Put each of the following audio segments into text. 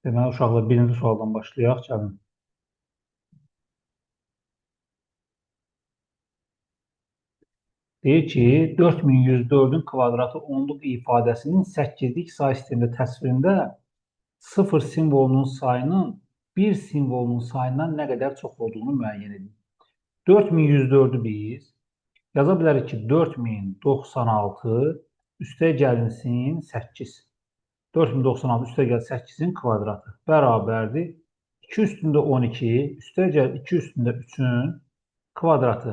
Deməli, uşaqlar birinci sualdan başlayaq. Gəlin. Deyir ki, 4104-ün kvadratı onluq ifadəsinin 8-lik say sistemində təsvirində 0 simvolunun sayının 1 simvolunun sayından nə qədər çox olduğunu müəyyən edin. 4104-ü biz yaza bilərik ki, 4096 üstə gəlinsin 8. 4096 üstə gəl 8-in kvadratı bərabərdir. 2 üstündə 12 üstə gəl 2 üstündə 3-ün kvadratı.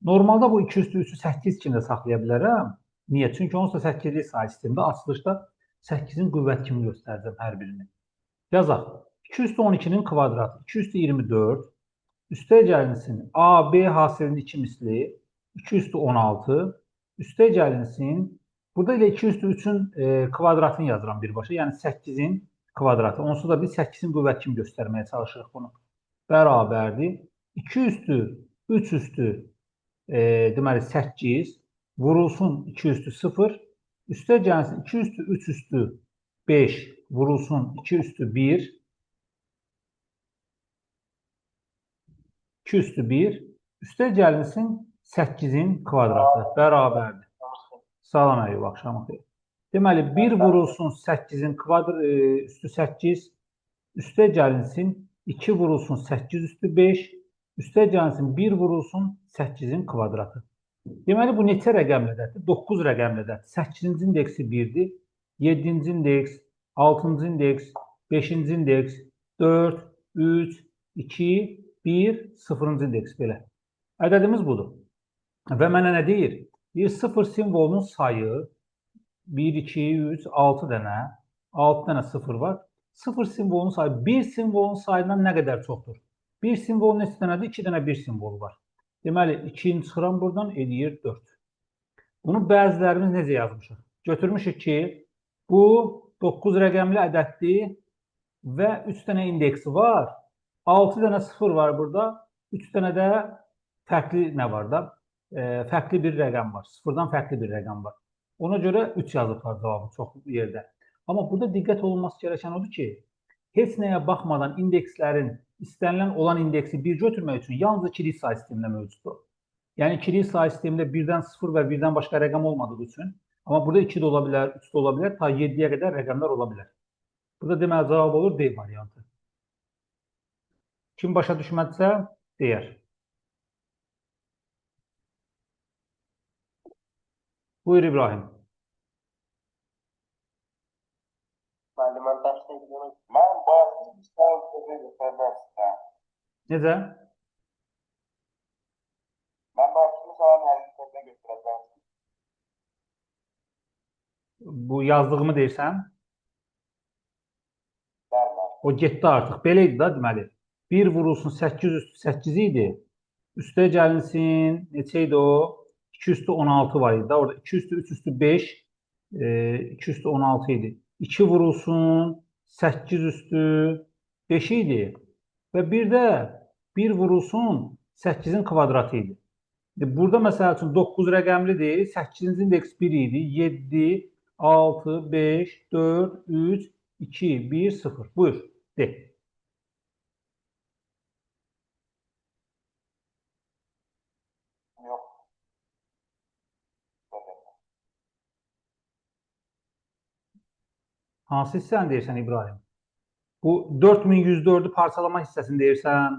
Normalda bu 2 üstü 3'ü 8 kimi də saxlaya bilərəm. Niyə? Çünki onsuz da 8-lik say sistemində açılışda 8-in qüvvət kimi göstərəcəm hər birini. Yazaq. 2 üstü 12-nin kvadratı 2 üstü 24 üstə gəlinsin AB hasilinin 2 misli 2 üstü 16 üstə gəlinsin. Burada ilə 2 üstü 3'ün kvadratını yazıram birbaşa. Yəni 8-in kvadratı. Onsuz da biz 8-in qüvvət kimi göstərməyə çalışırıq bunu. Bərabərdir. 2 üstü 3 üstü deməli 8 vurulsun 2 üstü 0 üstə gəlsin 2 üstü 3 üstü 5 vurulsun 2 üstü 1 2 üstü 1 üstə gəlinsin 8-in kvadratı bərabərdir. Salam əyyub, axşamı xeyir. Deməli 1 vurulsun 8-in üstü 8 üstə gəlinsin 2 vurulsun 8 üstü 5 üstə gəlsin 1 vurulsun 8-in kvadratı. Deməli, bu neçə rəqəmlədədir? 9 rəqəmlədədir. 8-ci indeksi 1-dir, 7-ci indeks, 6-cı indeks, 5-ci indeks, 4, 3, 2, 1, 0-cı indeks belə. Ədədimiz budur. Və mənə nə deyir? Deyir, 0 simvolunun sayı 1, 2, 3, 6 dənə, 6 dənə 0 var. 0 simvolunun sayı 1 simvolunun sayından nə qədər çoxdur? 1 simvol neçə dənədir? 2 dənə 1 simvolu var. Deməli, 2-ni çıxıram buradan, eləyir 4. Bunu bəzilərimiz necə yazmışıq? Götürmüşük ki, bu 9 rəqəmli ədəddir və 3 dənə indeksi var. 6 dənə 0 var burada, 3 dənə də fərqli nə var da? Fərqli bir rəqəm var. 0-dan fərqli bir rəqəm var. Ona görə 3 yazıblar cavabı çox yerdə. Amma burada diqqət olunması gerəkən odur ki, heç nəyə baxmadan indekslərin istənilən olan indeksi 1 götürmək üçün yalnız ikilik say sistemində mövcuddur. Yəni ikilik say sistemində 1-dən 0 və 1-dən başqa rəqəm olmadığı üçün, amma burada 2 də ola bilər, 3 də ola bilər, ta 7-yə qədər rəqəmlər ola bilər. Burada deməli cavab olur D variantı. Kim başa düşmədisə, deyər. Buyur İbrahim. Müəllimə dəstəkləmək. Mən bazı sual götürəcəm. Necə? Mən bazı sualın həqiqətini götürəcəm. Bu yazdığımı deyirsən? Bəli. O getdi artıq. Belə idi da deməli. 1 vurulsun 8 üstü 8 idi. Üstə gəlinsin, neçə idi o? 2 üstü 16 var idi da. Orada 2 üstü 3 üstü 5, 2 üstü 16 idi. 2 vurulsun 8 üstü 5 idi. Və bir də 1 vurulsun 8-in kvadratı idi. Burada məsəl üçün 9 rəqəmlidir. 8-ci indeks 1 idi. 7, 6, 5, 4, 3, 2, 1, 0. Buyur, de. Yox. Hansı hissəni deyirsən İbrahim? Bu 4104-ü parçalama hissəsini deyirsən?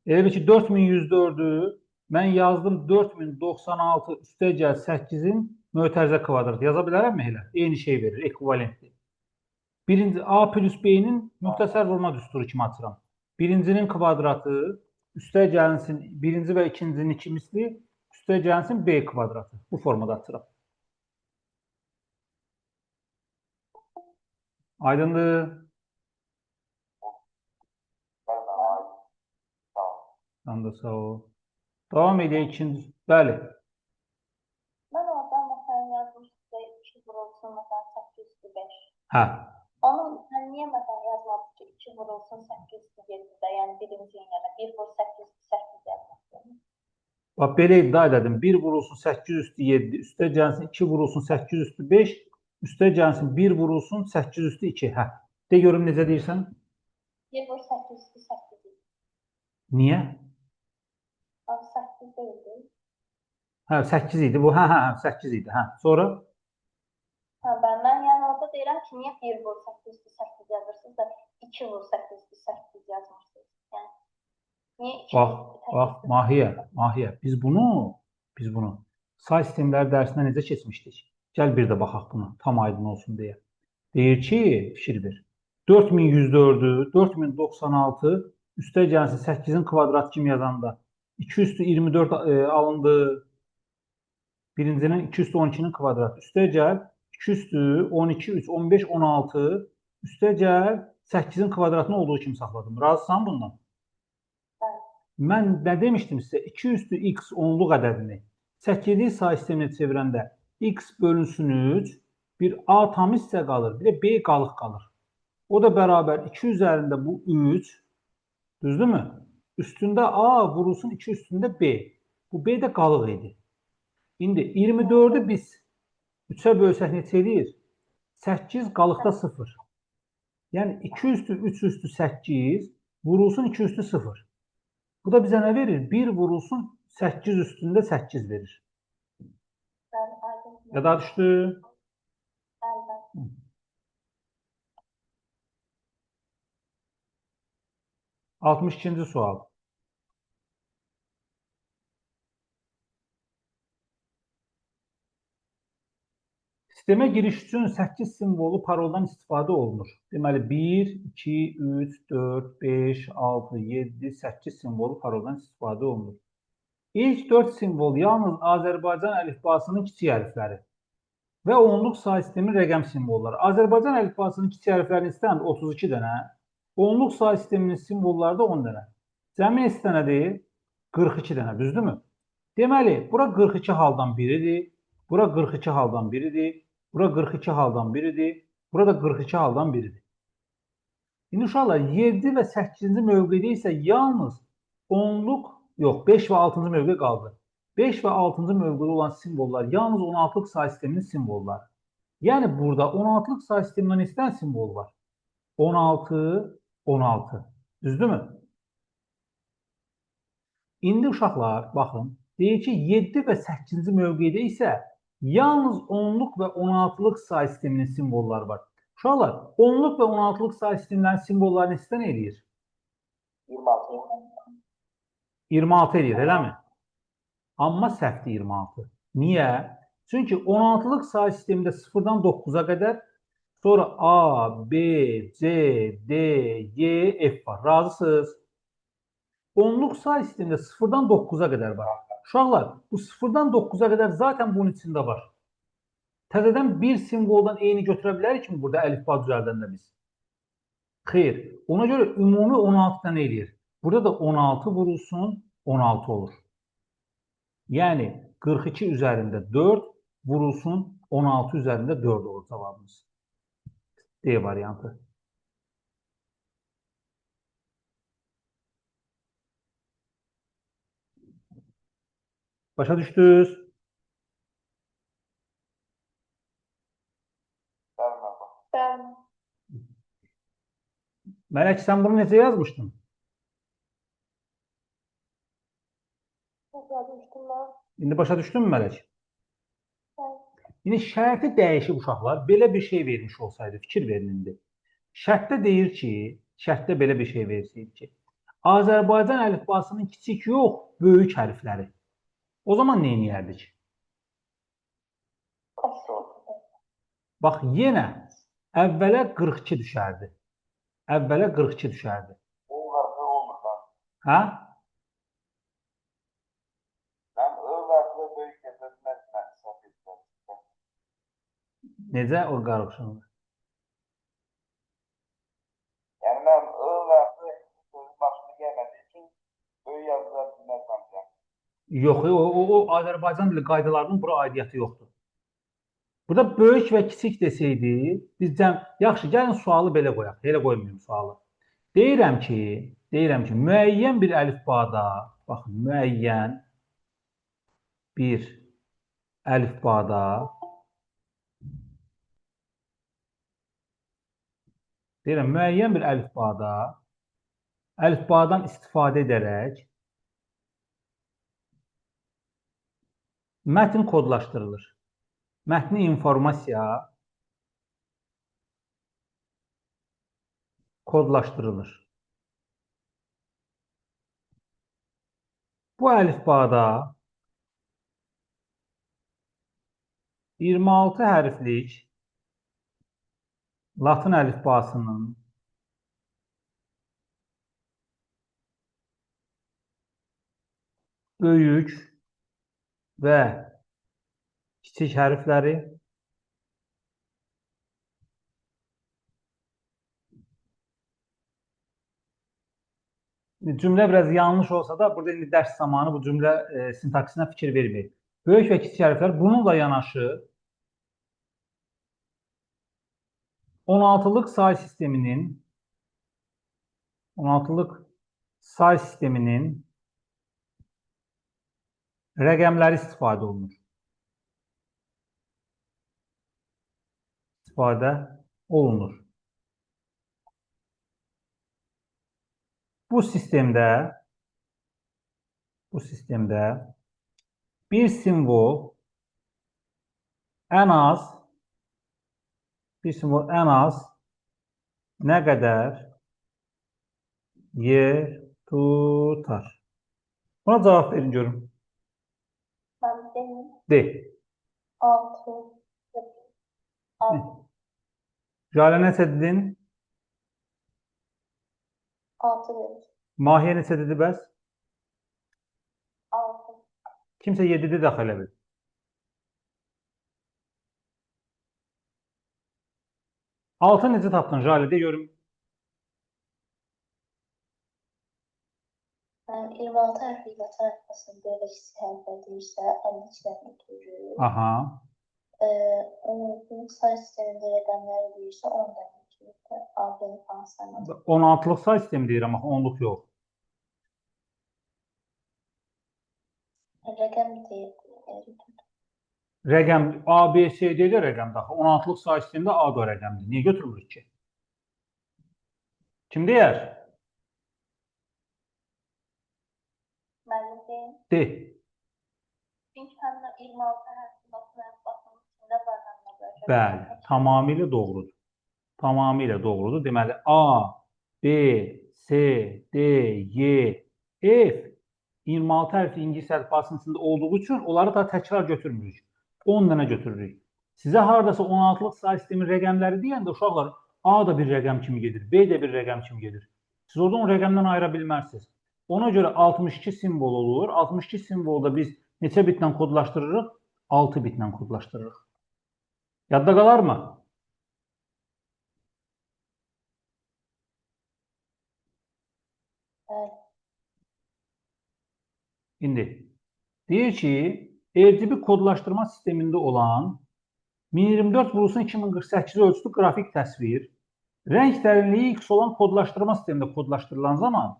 Elə bil ki 4104-ü mən yazdım 4096 üstə gəl 8-in mötərizə kvadratı. Yaza bilərəmmi elə? Eyni şey verir, ekvivalentdir. Birinci A plus B-nin müxtəsər vurma düsturu kimi açıram. Birincinin kvadratı üstə gəlinsin birinci və ikincinin 2 misli üstə gəlinsin B kvadratı. Bu formada açıram. Aydındır. Sən də sağ ol. Davam edək ikinci. Bəli. Mən oradan məsələn yazmışdım 2 vurulsun məsələn 8 üstü 5. Hə. Onu sən niyə məsələn yazmadın ki 2 vurulsun 8 üstü 7-də, yəni birinci yerə 1 vur 8 üstü 8 yazmışdın. Bax belə iddia edim. 1 vurulsun 8 üstü 7 üstə gəlsin 2 vurulsun 8 üstü 5 Üstə gəlsin 1 vurulsun 8 üstü 2. Hə. De görüm necə deyirsən? 1 vur 8 üstü 8. Niyə? Abi 8 değildi. Hə 8 idi bu. Hə 8 idi. Hə. Sonra Ha, ben yani orada deyirəm ki, niye 1 vur 8 üstü 8 yazırsınız da 2 vur 8 üstü 8 yazmırsınız? Yani niye 2 bax Mahiyə biz bunu say sistemləri dərsində necə keçmişdik? Gəl bir də baxaq buna tam aydın olsun deyə. Deyir ki, fikir ver. 4104-ü 4096 üstə gəlsin 8-in kvadrat kimi yazanda 2 üstü 24 alındı. Birincinin 2 üstü 12'nin kvadratı. Üstə gəl 2 üstü 12, 3, 15, 16. Üstə gəl 8'in kvadratını olduğu kimi saxladım. Razısan bundan? Mən nə demişdim sizə? 2 üstü x onluq ədədini 8'li say sisteminə çevirəndə x bölünsün 3, bir a tam hissə qalır, bir də b qalıq qalır. O da bərabər 2 üzərində bu 3, düzdürmü? Üstündə a vurulsun 2 üstündə b. Bu b də qalıq idi. İndi 24'ü biz 3'ə bölsək neçə edir? 8 qalıqda 0. Yəni 2 üstü 3 üstü 8 vurulsun 2 üstü 0. Bu da bizə nə verir? 1 vurulsun 8 üstündə 8 verir. Yada düşdü. 62-ci sual. Sistemə giriş üçün 8 simvolu paroldan istifadə olunur. Deməli 1, 2, 3, 4, 5, 6, 7, 8 simvolu paroldan istifadə olunur. İlk 4 simvol yalnız Azərbaycan əlifbasının kiçik hərfləri və onluq say sistemi rəqəm simvolları. Azərbaycan əlifbasının kiçik hərflərinin istəyəndə 32 dənə, onluq say sisteminin simvolları da 10 dənə. Cəmi neçə dənədir? 42 dənə, düzdürmü? Deməli, bura 42 haldan biridir, bura 42 haldan biridir, bura 42 haldan biridir, burada 42 haldan biridir. İndi uşaqlar 7 və 8-ci mövqedə isə yalnız onluq, yox 5 və 6-cı mövqe qaldı. 5 və 6-cı mövqedə olan simvollar yalnız 16-lıq say sisteminin simvolları. Yəni burada 16-lıq say sistemindən istənilən simvol var. 16, 16. Düzdürmü? İndi uşaqlar, baxın, deyir ki, 7 və 8-ci mövqedə isə yalnız 10-luq və 16-lıq say sisteminin simvolları var. Uşaqlar, 10-luq və 16-lıq say sistemlərinin simvollarını istən eləyir? 26. 26 eləyir, eləmi? Amma səhvdir 26. Niyə? Çünki 16-lıq say sistemində 0-dan 9-a qədər, sonra A, B, C, D, Y, F var. Razısınız? Onluq say sistemində 0-dan 9-a qədər var. Uşaqlar, bu 0-dan 9-a qədər zaten bunun içində var. Təzədən bir simvoldan eyni götürə bilərik mi burada əlifba düzəldəndə biz? Xeyr. Ona görə ümumi 16 dənə eləyir. Burada da 16 vurulsun, 16 olur. Yəni 42 üzərində 4 vurulsun, 16 üzərində 4 olur cavabımız. D variantı. Başa düşdünüz? Ben Mələk, sən bunu necə yazmışdın? yazmıştım ben. İndi başa düşdün mü Mələk? Evet. İndi şərti dəyişib uşaqlar. Belə bir şey vermiş olsaydı, fikir verin indi. Şərtdə deyir ki, şərtdə belə bir şey versəydi ki, Azərbaycan əlifbasının kiçik yox, böyük hərfləri. O zaman nə edərdik? Bax, yenə əvvələ 42 düşərdi. Əvvələ 42 düşərdi. O harfi olmur lan. Hə? Mən o harfi böyük gətirmək hesab etdim. Necə o qarışındı? Yəni mən o harfi sözün başını gəlmədiyi üçün böyük yazılar bilməzəm. Yox, o Azərbaycan dili qaydalarının bura aidiyyəti yoxdur. Burada böyük və kiçik desəydi, biz yaxşı, gəlin sualı belə qoyaq. Elə qoymayayım sualı. Deyirəm ki, müəyyən bir əlifbada, baxın, müəyyən bir əlifbada Deyirəm, müəyyən bir əlifbadan istifadə edərək mətn kodlaşdırılır. Mətni informasiya kodlaşdırılır. Bu əlifbada 26 hərflik Latın əlifbasının böyük və kiçik hərfləri, cümlə biraz yanlış olsa da, burada indi dərs zamanı bu cümlə sintaksinə fikir verməyin. Böyük və kiçik hərflər bununla yanaşı 16-lıq say sisteminin rəqəmləri istifadə olunur. Bu sistemdə bir simvol ən az nə qədər yer tutar? Buna cavab verin görün. Ben benim De. 6 Jalə neçə dedin? 6 verir. Mahiyə neçə dedi bəs? 6. Kimsə 7-də daxil elə bil. Altı necə tapdın Jalə? De görüm. Ben 26 harfli Latın alfabesinin böyle kiçik harfler değilse en içlerini görürüz. Aha. Onun say sisteminde rəqəmləri değilse 10 tane görürüz. Aldığını falan saymadım. 16-lıq say sistemi deyirəm, axı 10-luq yox. Rəqəm deyil. Rəqəm A, B, C D də rəqəmdir axı. 16-lıq say sistemində A da rəqəmdir. Niyə götürmürük ki? Kim deyər? Müəllim deyim. De. Çünki həmin 26 harfli Latın alfabesinin içində var rəqəmlər. Bəli, tamamilə doğrudur. Tamamilə doğrudur. Deməli, A, B, C, D, Y, F 26 hərfli ingilis əlifbasının içində olduğu üçün onları da təkrar götürmürük. 10 dənə götürürük. Sizə haradasa 16-lıq say sistemin rəqəmləri deyəndə uşaqlar A da bir rəqəm kimi gedir, B də bir rəqəm kimi gedir. Siz oradan o rəqəmdən ayıra bilmərsiniz. Ona görə 62 simvol olur. 62 simvolda biz neçə bitlə kodlaşdırırıq? 6 bitlə kodlaşdırırıq. Yadda qalarmı? Evet. İndi deyir ki, RGB kodlaşdırma sistemində olan 1024/2048 ölçülü qrafik təsvir rəng dərinliyi X olan kodlaşdırma sistemində kodlaşdırılan zaman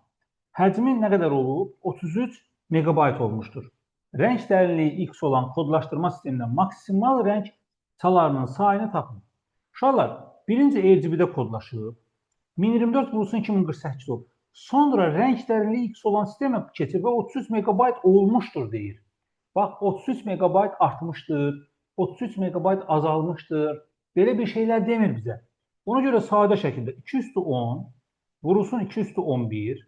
həcmi nə qədər olub? 33 megabayt olmuşdur. Rəng dərinliyi X olan kodlaşdırma sistemində maksimal rəng çalarının sayını tapın. Uşaqlar, birinci RGB-də kodlaşıb 1024/2048 olub. Sonra rəng dərinliyi X olan sistemə keçir və 33 megabayt olmuşdur deyir. Bax, 33 megabayt artmışdır, 33 megabayt azalmışdır. Belə bir şeylər demir bizə. Ona görə sadə şəkildə 2/10 vurulsun 2/11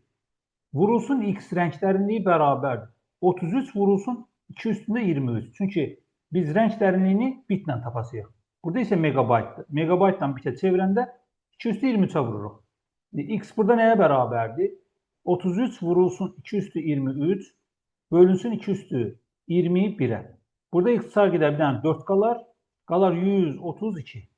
vurulsun X rəng dərinliyi bərabərdir. 33 vurulsun 2/23. Çünki biz rəng dərinliyini bitlə tapasıyıq. Burada isə megabaytdır. Megabaytdan bitə çevirəndə 2/23-ə vururuq. X burada nəyə bərabərdir? 33 vurulsun 2/23 bölünsün 2/21-ə. Burada ixtisar gedər bir dənə 4 qalar. Qalar 132.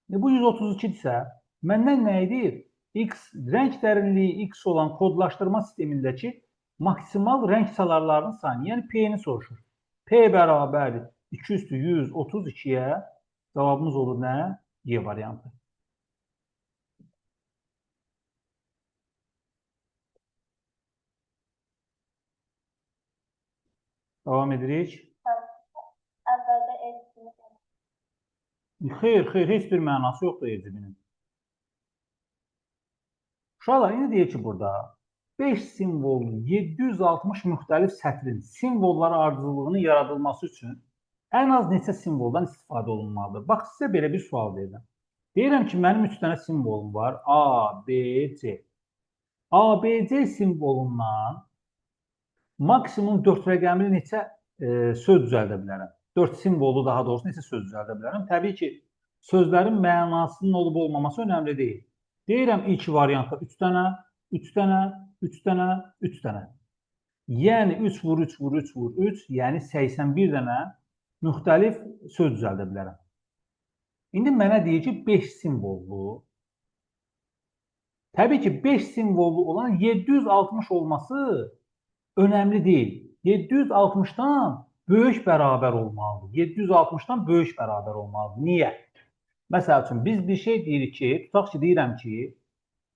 Bu 132-dirsə, məndən nə edir? X rəng dərinliyi X olan kodlaşdırma sistemindəki maksimal rəng çalarlarının sayını, yəni P-ni soruşur. P bərabərdir 2/132-yə cavabımız olur nə? Y variantı. Davam edirik. Əvvəldə el. Xeyr, heç bir mənası yoxdur RGB-nin. Uşaqlar, indi deyək ki, burada 5 simvollu 760 müxtəlif sətrin simvolları ardıcıllığının yaradılması üçün ən az neçə simvoldan istifadə olunmalıdır? Bax, sizə belə bir sual verirəm. Deyirəm ki, mənim 3 dənə simvolum var. A, B, C. A, B, C simvolundan maksimum 4 rəqəmli neçə söz düzəldə bilərəm? 4 simvollu daha doğrusu neçə söz düzəldə bilərəm? Təbii ki, sözlərin mənasının olub olmaması önəmli deyil. Deyirəm ilk variantda 3 dənə, 3 dənə, 3 dənə, 3 dənə. Yəni 3 vur 3 vur 3 vur 3, yəni 81 dənə müxtəlif söz düzəldə bilərəm. İndi mənə deyir ki, 5 simvollu. Təbii ki, 5 simvollu olan 760 olması önəmli deyil. 760-dan böyük bərabər olmalıdır. 760-dan böyük bərabər olmalıdır. Niyə? Məsəl üçün, biz bir şey deyirik ki, tutaq ki, deyirəm ki,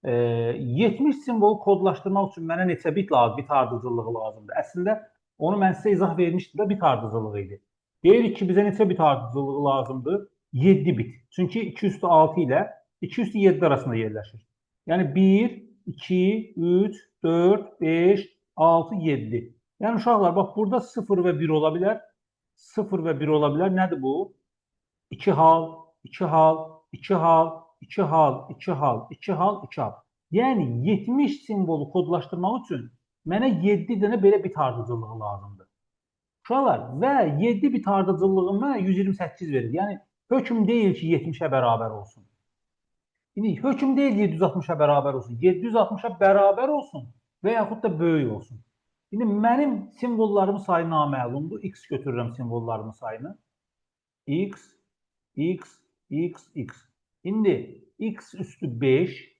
70 simvolu kodlaşdırmaq üçün mənə neçə bit lazım, bit ardıcıllığı lazımdır. Əslində, onu mən sizə izah vermişdim də bit ardıcıllığı idi. Deyirik ki, bizə neçə bit ardıcıllığı lazımdır? 7 bit. Çünki 2 üstü 6 ilə 2 üstü 7 arasında yerləşir. Yəni 1, 2, 3, 4, 5, 6, 7. Yəni uşaqlar, bax, burada 0 və 1 ola bilər. 0 və 1 ola bilər. Nədir bu? 2 hal, 2 hal, 2 hal, 2 hal, 2 hal, 2 hal, 2 hal. Yəni 70 simvolu kodlaşdırmaq üçün mənə 7 dənə belə bit ardıcıllığı lazımdır. Uşaqlar, və 7 bit ardıcıllığı mənə 128 verir. Yəni hökm deyil ki, 70-ə bərabər olsun. İndi hökm deyil 760-a bərabər olsun. 760-a bərabər olsun və yaxud da böyük olsun. İndi mənim simvollarımın sayı naməlumdur. X götürürəm simvollarımın sayını. X, X, X, X. İndi X üstü 5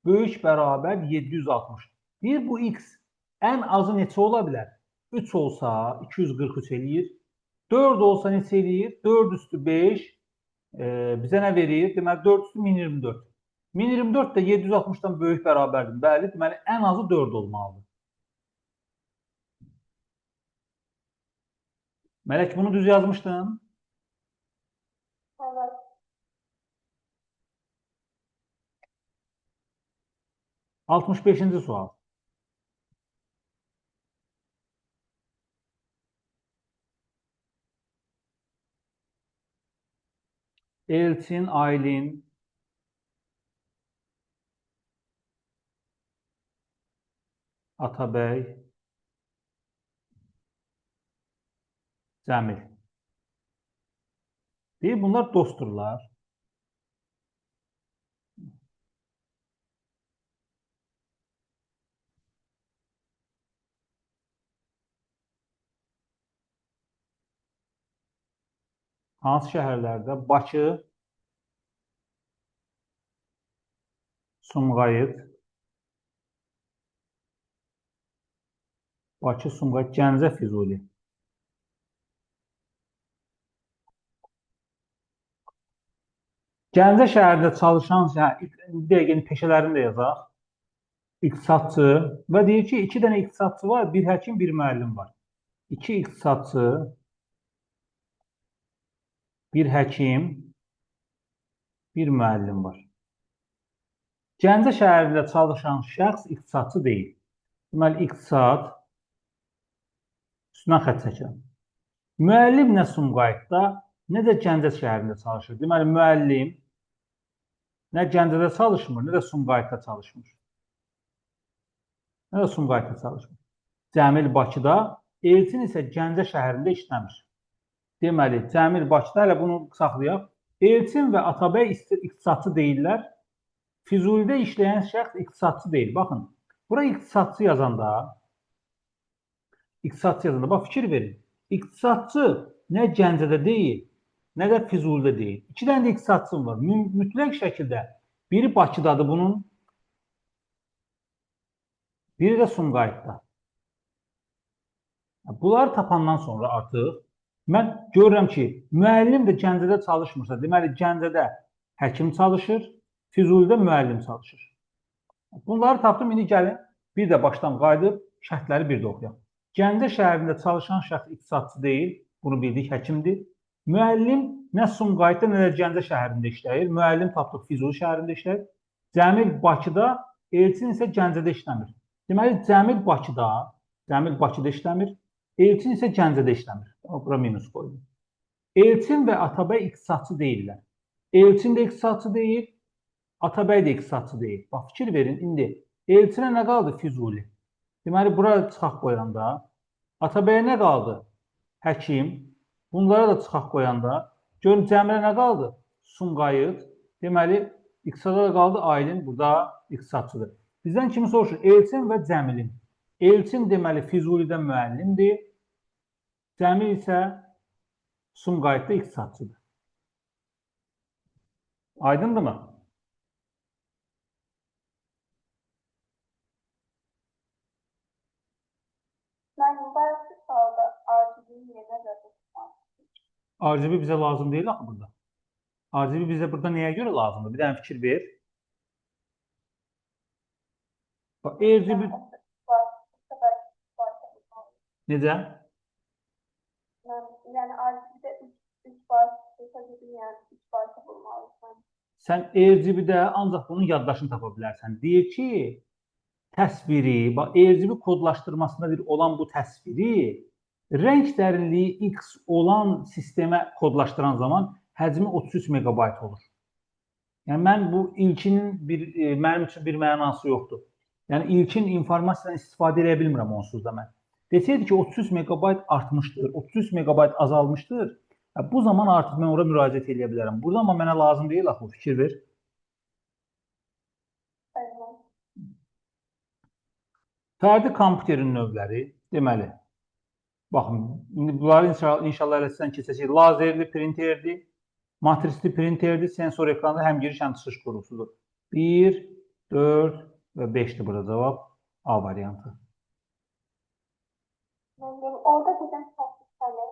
böyük bərabər 760. Deyir, bu X ən azı neçə ola bilər? 3 olsa 243 eləyir. 4 olsa neçə eləyir? 4 üstü 5 bizə nə verir? Deməli, 4 üstü 1024. 1024 də 760-dan böyük bərabərdir. Bəli, deməli, ən azı 4 olmalıdır. Mələk, bunu düz yazmışdın. Evet. Altmış beşinci sual. Elçin, Aylin, Atabəy, Cəmil. Deyir, bunlar dostdurlar. Hansı şəhərlərdə? Bakı, Sumqayıt, Bakı, Sumqayıt, Gəncə, Füzuli. Gəncə şəhərində çalışan, dəqiqənin peşələrini də yazaq. İqtisadçı və deyir ki, 2 dənə iqtisadçı var, bir həkim, bir müəllim var. 2 iqtisadçı, bir həkim, bir müəllim var. Gəncə şəhərində çalışan şəxs iqtisadçı deyil. Deməli, iqtisad üstündən xətt çəkirəm. Müəllim nə Sumqayıtda, nə də Gəncə şəhərində çalışır. Deməli, müəllim nə Gəncədə çalışmır, nə də Sumqayıtda çalışmır. Nə də Sumqayıtda çalışmır. Cəmil Bakıda, Elçin isə Gəncə şəhərində işləmir. Deməli, Cəmil Bakıda, hələ bunu saxlayaq. Elçin və Atabəy iqtisadçı deyirlər. Füzulidə işləyən şəxs iqtisadçı deyil. Baxın, bura iqtisadçı yazanda, bax, fikir verin. İqtisadçı nə Gəncədə deyil, nə də Füzulidə deyil. 2 dənə də iqtisadçım var. Mütləq şəkildə biri Bakıdadır bunun, biri də Sumqayıtda. Bunları tapandan sonra artıq mən görürəm ki, müəllim də Gəncədə çalışmırsa, deməli, Gəncədə həkim çalışır, Füzulidə müəllim çalışır. Bunları tapdım, indi gəlin, bir də başdan qayıdıb, şərtləri bir də oxuyaq. Gəncə şəhərində çalışan şəxs iqtisadçı deyil, bunu bildik, həkimdir. Müəllim nə Sumqayıtda, nə də Gəncə şəhərində işləyir. Müəllim tapdıq Füzuli şəhərində işləyir. Cəmil Bakıda Elçin isə Gəncədə işləmir. Deməli, Cəmil Bakıda işləmir. Elçin isə Gəncədə işləmir. Bura minus qoydum. Elçin və Atabəy iqtisadçı deyirlər. Elçin də iqtisadçı deyil, Atabəy də iqtisadçı deyil. Bax, fikir verin, indi Elçinə nə qaldı? Füzuli. Deməli, bura çıxaq qoyanda, Atabəyə nə qaldı? Həkim. Bunlara da çıxaq qoyanda, görün Cəmilə nə qaldı? Sumqayıt. Deməli, iqtisada da qaldı Aylin, burada iqtisadçıdır. Bizdən kimi soruşur? Elçin və Cəmilin. Elçin deməli Füzulidə müəllimdir. Cəmil isə Sumqayıtda iqtisadçıdır. Aydındırmı? Mən bayaqki sualda RGB-nin yerinə yazmışam. RGB bizə lazım deyil axı burada. RGB bizə burada nəyə görə lazımdır? Bir dənə fikir ver. Bax, RGB necə? Yəni RGB-də 3 var, yəni 3 parça bulmalısan. Sən RGB-də ancaq bunun yaddaşını tapa bilərsən. Deyir ki, təsviri, bax, RGB kodlaşdırmasında bir olan bu təsviri rəng dərinliyi X olan sistemə kodlaşdıran zaman həcmi 33 megabayt olur. Yəni, mən bu ilkinin mənim üçün bir mənası yoxdur. Yəni, ilkin informasiyadan istifadə edə bilmirəm onsuz da mən. Desəydi ki, 33 megabayt artmışdır, 33 megabayt azalmışdır, bu zaman artıq mən ora müraciət edə bilərəm. Burada amma mənə lazım deyil, axı, fikir ver. Fərdi kompüterin növləri, deməli, baxın, bunları inşallah eləsən keçəcək. Lazerli printerdir, matrisli printerdir, sensor ekranda həm giriş, həm çıxış qurusudur. 1, 4 və 5-dir burada cavab A variantı. Orada bizdən təsdiq gəlir.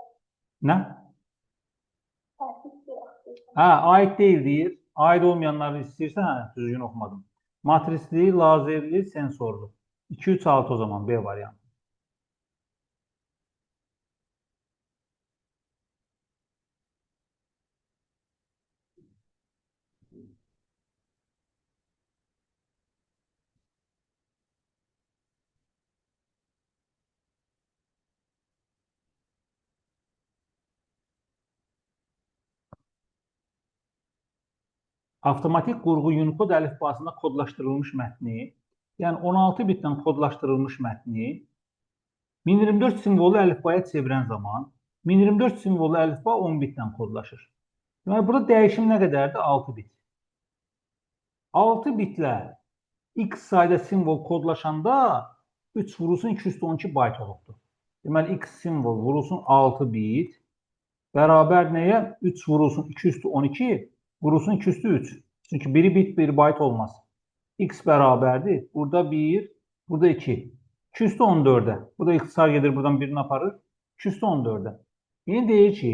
Nə? Təsdiq deyil. Hə, aid deyil deyir. Aid olmayanları istəyirsən, hə, düzgün oxumadım. Matrisli, lazerli, sensorlu. 2, 3, 6 o zaman B variantı. Avtomatik qurğu Unicode əlifbasında kodlaşdırılmış mətni, yəni 16 bitdən kodlaşdırılmış mətni 1024 simvolu əlifbaya çevirən zaman 1024 simvolu əlifba 10 bitdən kodlaşır. Deməli, burada dəyişim nə qədərdir? 6 bit. 6 bitlə X sayda simvol kodlaşanda 3 vurulsun 212 bayt olubdur. Deməli, X simvol vurulsun 6 bit bərabər nəyə? 3 vurulsun 212 vurulsun 203. Çünki biri bit, biri bayt olmaz. X bərabərdir. Burada 1, burada 2. 214-ə. Burada ixtisar gedir, buradan birini aparır. 214-ə. Yeni deyir ki,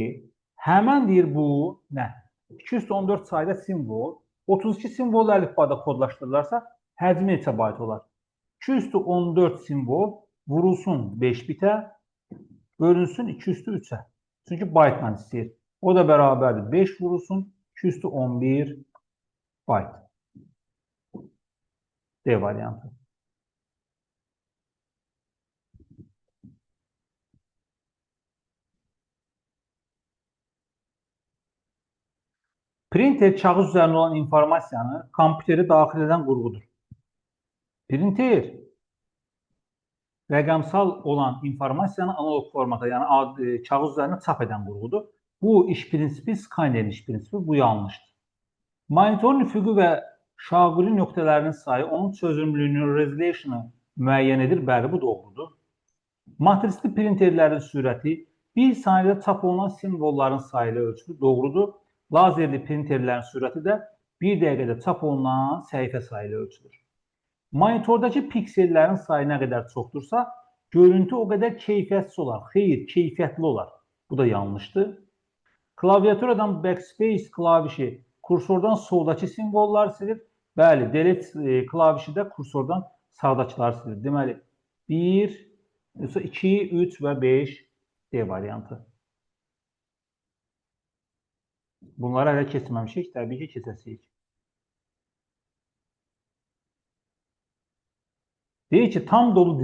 həmən deyir bu nə? 214 sayda simvol 32 simvol əlifbada kodlaşdırılarsa həcmi neçə bayt olar? 214 simvol vurulsun 5 bitə, bölünsün 203-ə. Çünki baytla istəyir. O da bərabərdir. 5 vurulsun 211 bayt. D variantı. Printer kağız üzərində olan informasiyanı kompüteri daxil edən qurğudur. Printer rəqəmsal olan informasiyanı analog formata, yəni kağız üzərində çap edən qurğudur. Bu iş prinsipi skanerin iş prinsipi, bu yanlışdır. Monitorun üfüqü və şaquli nöqtələrinin sayı onun çözümlülüyünü, resolution'ı müəyyən edir. Bəli, bu doğrudur. Matrisli printerlərin sürəti 1 saniyədə çap olunan simvolların sayı ilə ölçülür. Doğrudur. Lazerli printerlərin sürəti də 1 dəqiqədə çap olunan səhifə sayı ilə ölçülür. Monitordakı piksellərin sayı nə qədər çoxdursa, görüntü o qədər keyfiyyətsiz olar. Xeyr, keyfiyyətli olar. Bu da yanlışdır. Klaviaturadan backspace klavişi kursordan soldakı simvolları silir. Bəli, delete klavişi də kursordan sağdakıları silir. Deməli, 1, 2, 3 və 5 D variantı. Bunları hələ keçməmişik, təbii ki, keçəcəyik. Deyir ki, tam dolu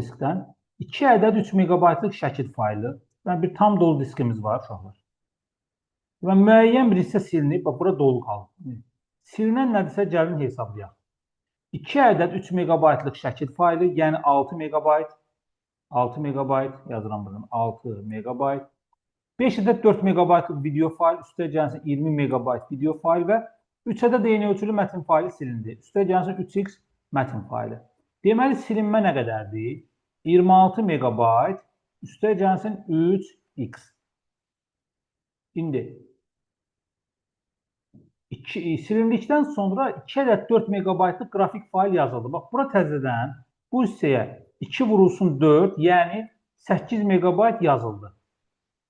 diskdən 2 ədəd 3 megabaytlıq şəkil faylı. Yəni bir tam dolu diskimiz var uşaqlar. Və müəyyən bir hissə silinib, bax bura dolu qaldı. Silinən nədirsə gəlin hesablayaq. 2 ədəd 3 megabaytlıq şəkil faylı, yəni 6 megabayt yazıram buradan, 6 megabayt. 5 ədəd 4 megabaytlıq video fayl, üstə gəlsin 20 megabayt video fayl və 3 ədəd eyni ölçülü mətin faylı silindi. Üstə gəlsin 3x mətin faylı. Deməli, silinmə nə qədərdir? 26 megabayt, üstə gəlsin 3x. İndi silindikdən sonra 2 ədəd 4 megabaytlıq qrafik fayl yazıldı. Bax, bura təzədən bu hissəyə 2 vurulsun 4, yəni 8 megabayt yazıldı.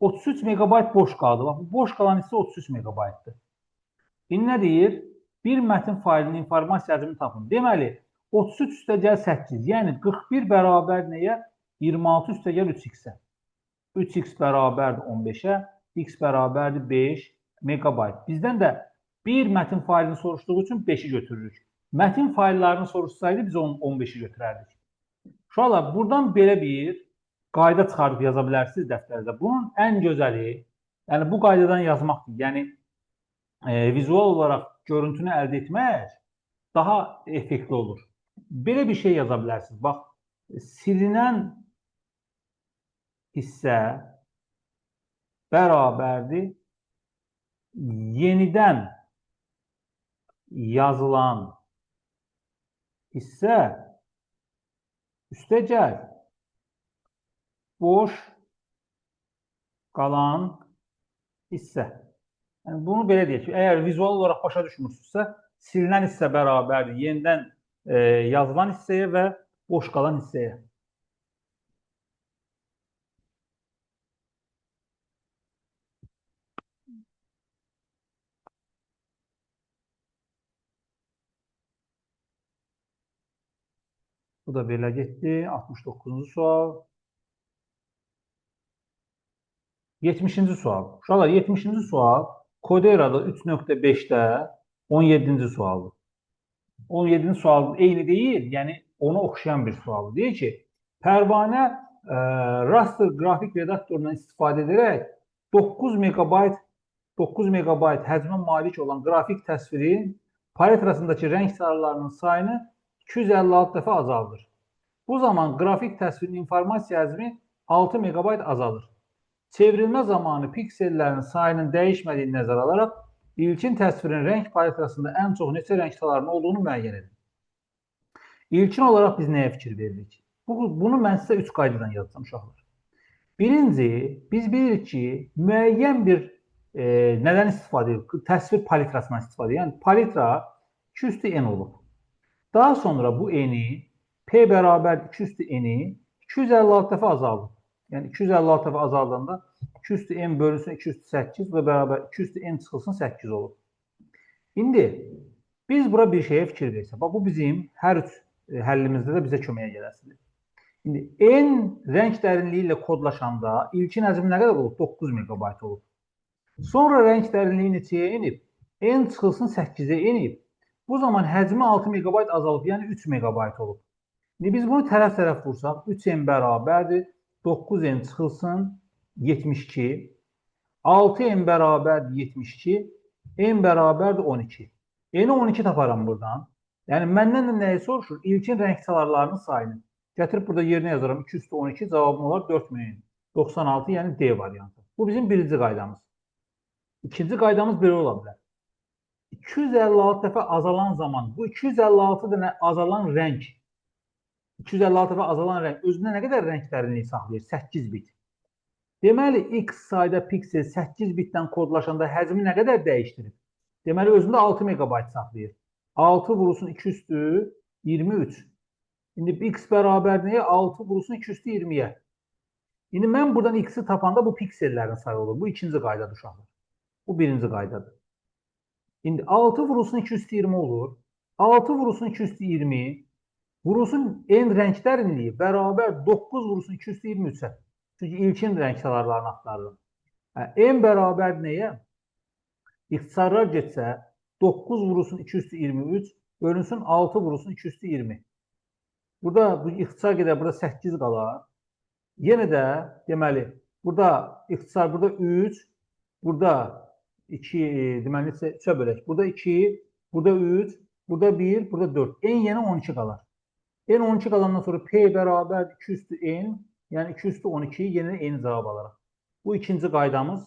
33 megabayt boş qaldı. Bax, bu boş qalan hissə 33 megabaytdır. İndi nə deyir? Bir mətin faylının informasiya həcmini tapın. Deməli, 33 üstəgəl 8, yəni 41 bərabər nəyə? 26 üstəgəl 3x-ə. 3x bərabərdir 15-ə, x bərabərdir 5 megabayt. Bizdən də bir mətin faylını soruşduğu üçün 5-i götürürük. Mətin fayllarını soruşsaydı biz 15-i götürərdik. Uşaqlar, buradan belə bir qayda çıxardıb yaza bilərsiniz dəftərinizdə. Bunun ən gözəli, yəni bu qaydadan yazmaqdır. Yəni, vizual olaraq görüntünü əldə etmək daha effektli olur. Belə bir şey yaza bilərsiniz. Bax, silinən hissə bərabərdir yenidən yazılan hissə üstə gəl boş qalan hissə. Yəni, bunu belə deyək ki, əgər vizual olaraq başa düşmürsünüzsə, silinən hissə bərabərdir yenidən yazılan hissəyə və boş qalan hissəyə. Bu da belə getdi. 69-cu sual. 70-ci sual. Uşaqlar, 70-ci sual Koderada 3.5-də 17-ci sualdır. 17-ci sual eyni deyil, yəni ona oxşayan bir sualdır. Deyir ki, Pərvanə raster qrafik redaktorundan istifadə edərək 9 megabayt həcmə malik olan qrafik təsvirin paletrasındakı rəng sarılarının sayını 256 dəfə azaldır. Bu zaman qrafik təsvirin informasiya həcmi 6 megabayt azalır. Çevrilmə zamanı piksellərin sayının dəyişmədiyini nəzərə alaraq ilkin təsvirin rəng paletrasında ən çox neçə rəng salarının olduğunu müəyyən edin. İlkin olaraq biz nəyə fikir veririk? Bunu mən sizə 3 qaydadan yazacağım uşaqlar. Birinci, biz bilirik ki, müəyyən bir nədən istifadə edirik? Təsvir palitrasından istifadə edirik. Yəni, palitra 2 + n olub. Daha sonra bu n-i P bərabər 2 + n-i 256 dəfə azaldıq. Yəni 256 dəfə azaldanda 2 + n bölünsün 2/8 və bərabər 2 + n çıxılsın 8 olur. İndi biz bura bir şeyə fikir versək. Bax, bu bizim hər üç həllimizdə də bizə köməyə gələsidir. İndi n rəng dərinliyi ilə kodlaşanda ilkin həcmi nə qədər olub? 9 megabayt olub. Sonra rəng dərinliyi neçəyə enib? N çıxılsın 8-ə enib. Bu zaman həcmi 6 megabayt azalıb, yəni 3 megabayt olub. İndi biz bunu tərəf-tərəf vursaq, 3n bərabərdir 9n çıxılsın 72, 6n bərabərdir 72, n bərabərdir 12. N-i 12 taparam buradan. Yəni, məndən də nəyi soruşur? İlkin rəng salarlarının sayını. Gətirib burada yerinə yazaram 2/12, cavabım olar 4096, yəni D variantı. Bu bizim birinci qaydamız. İkinci qaydamız belə ola bilər. 256 dəfə azalan zaman, bu 256 dənə azalan rəng, 256 dəfə azalan rəng özündə nə qədər rəng dərinliyi saxlayır? 8 bit. Deməli, x sayda piksel 8 bitdən kodlaşanda həcmi nə qədər dəyişdirib? Deməli, özündə 6 megabayt saxlayır. 6 vurulsun 2/23. İndi x bərabər nəyə? 6 vurulsun 2/20-yə. İndi mən buradan x-i tapanda bu piksellərin sayı olur. Bu ikinci qaydadır uşaqlar. Bu birinci qaydadır. İndi 6 vurulsun 2/20 olur. 6 vurulsun 2/20 vurulsun n rəng dərinliyi bərabər 9 vurulsun 2/23-ə. Çünki ilkin rəng salarlarını axtarırım. N bərabər nəyə? İxtisarlar getsə 9 vurulsun 2/23 bölünsün 6 vurulsun 2/20. Burada bu ixtisar gedər, burada 8 qalar. Yenə də deməli, burada ixtisar, burada 3, burada 2, deməli 3-ə bölək. Burada 2, burada 3, burada 1, burada 4. En yenə 12 qalar. En 12 qalandan sonra P bərabər 2 üstü N, yəni 2 üstü 12, yenə N cavab alaraq. Bu ikinci qaydamız.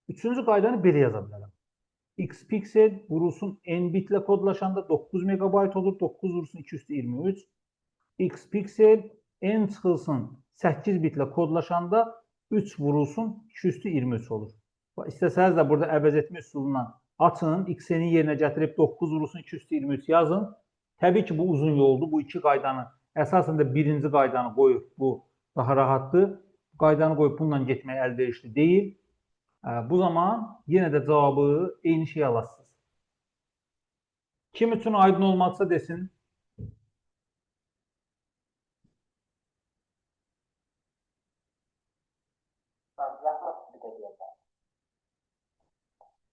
Üçüncü qaydanı belə yaza bilərəm. X piksel vurulsun N bitlə kodlaşanda 9 megabayt olur. 9 vurulsun 2 üstü 23. X piksel N çıxılsın 8 bitlə kodlaşanda 3 vurulsun 2 üstü 23 olur. İstəsəniz də burada əvəz etmə üsulundan açın. X-ni yerinə gətirib 9 vurulsun 2 üstü 23 yazın. Təbii ki, bu uzun yoldur. Bu iki qaydanı, əsasən də birinci qaydanı qoyub, bu daha rahatdır. Qaydanı qoyub bununla getmək əlverişli deyil. Bu zaman yenə də cavabı eyni şey alasınız. Kim üçün aydın olmazsa desin.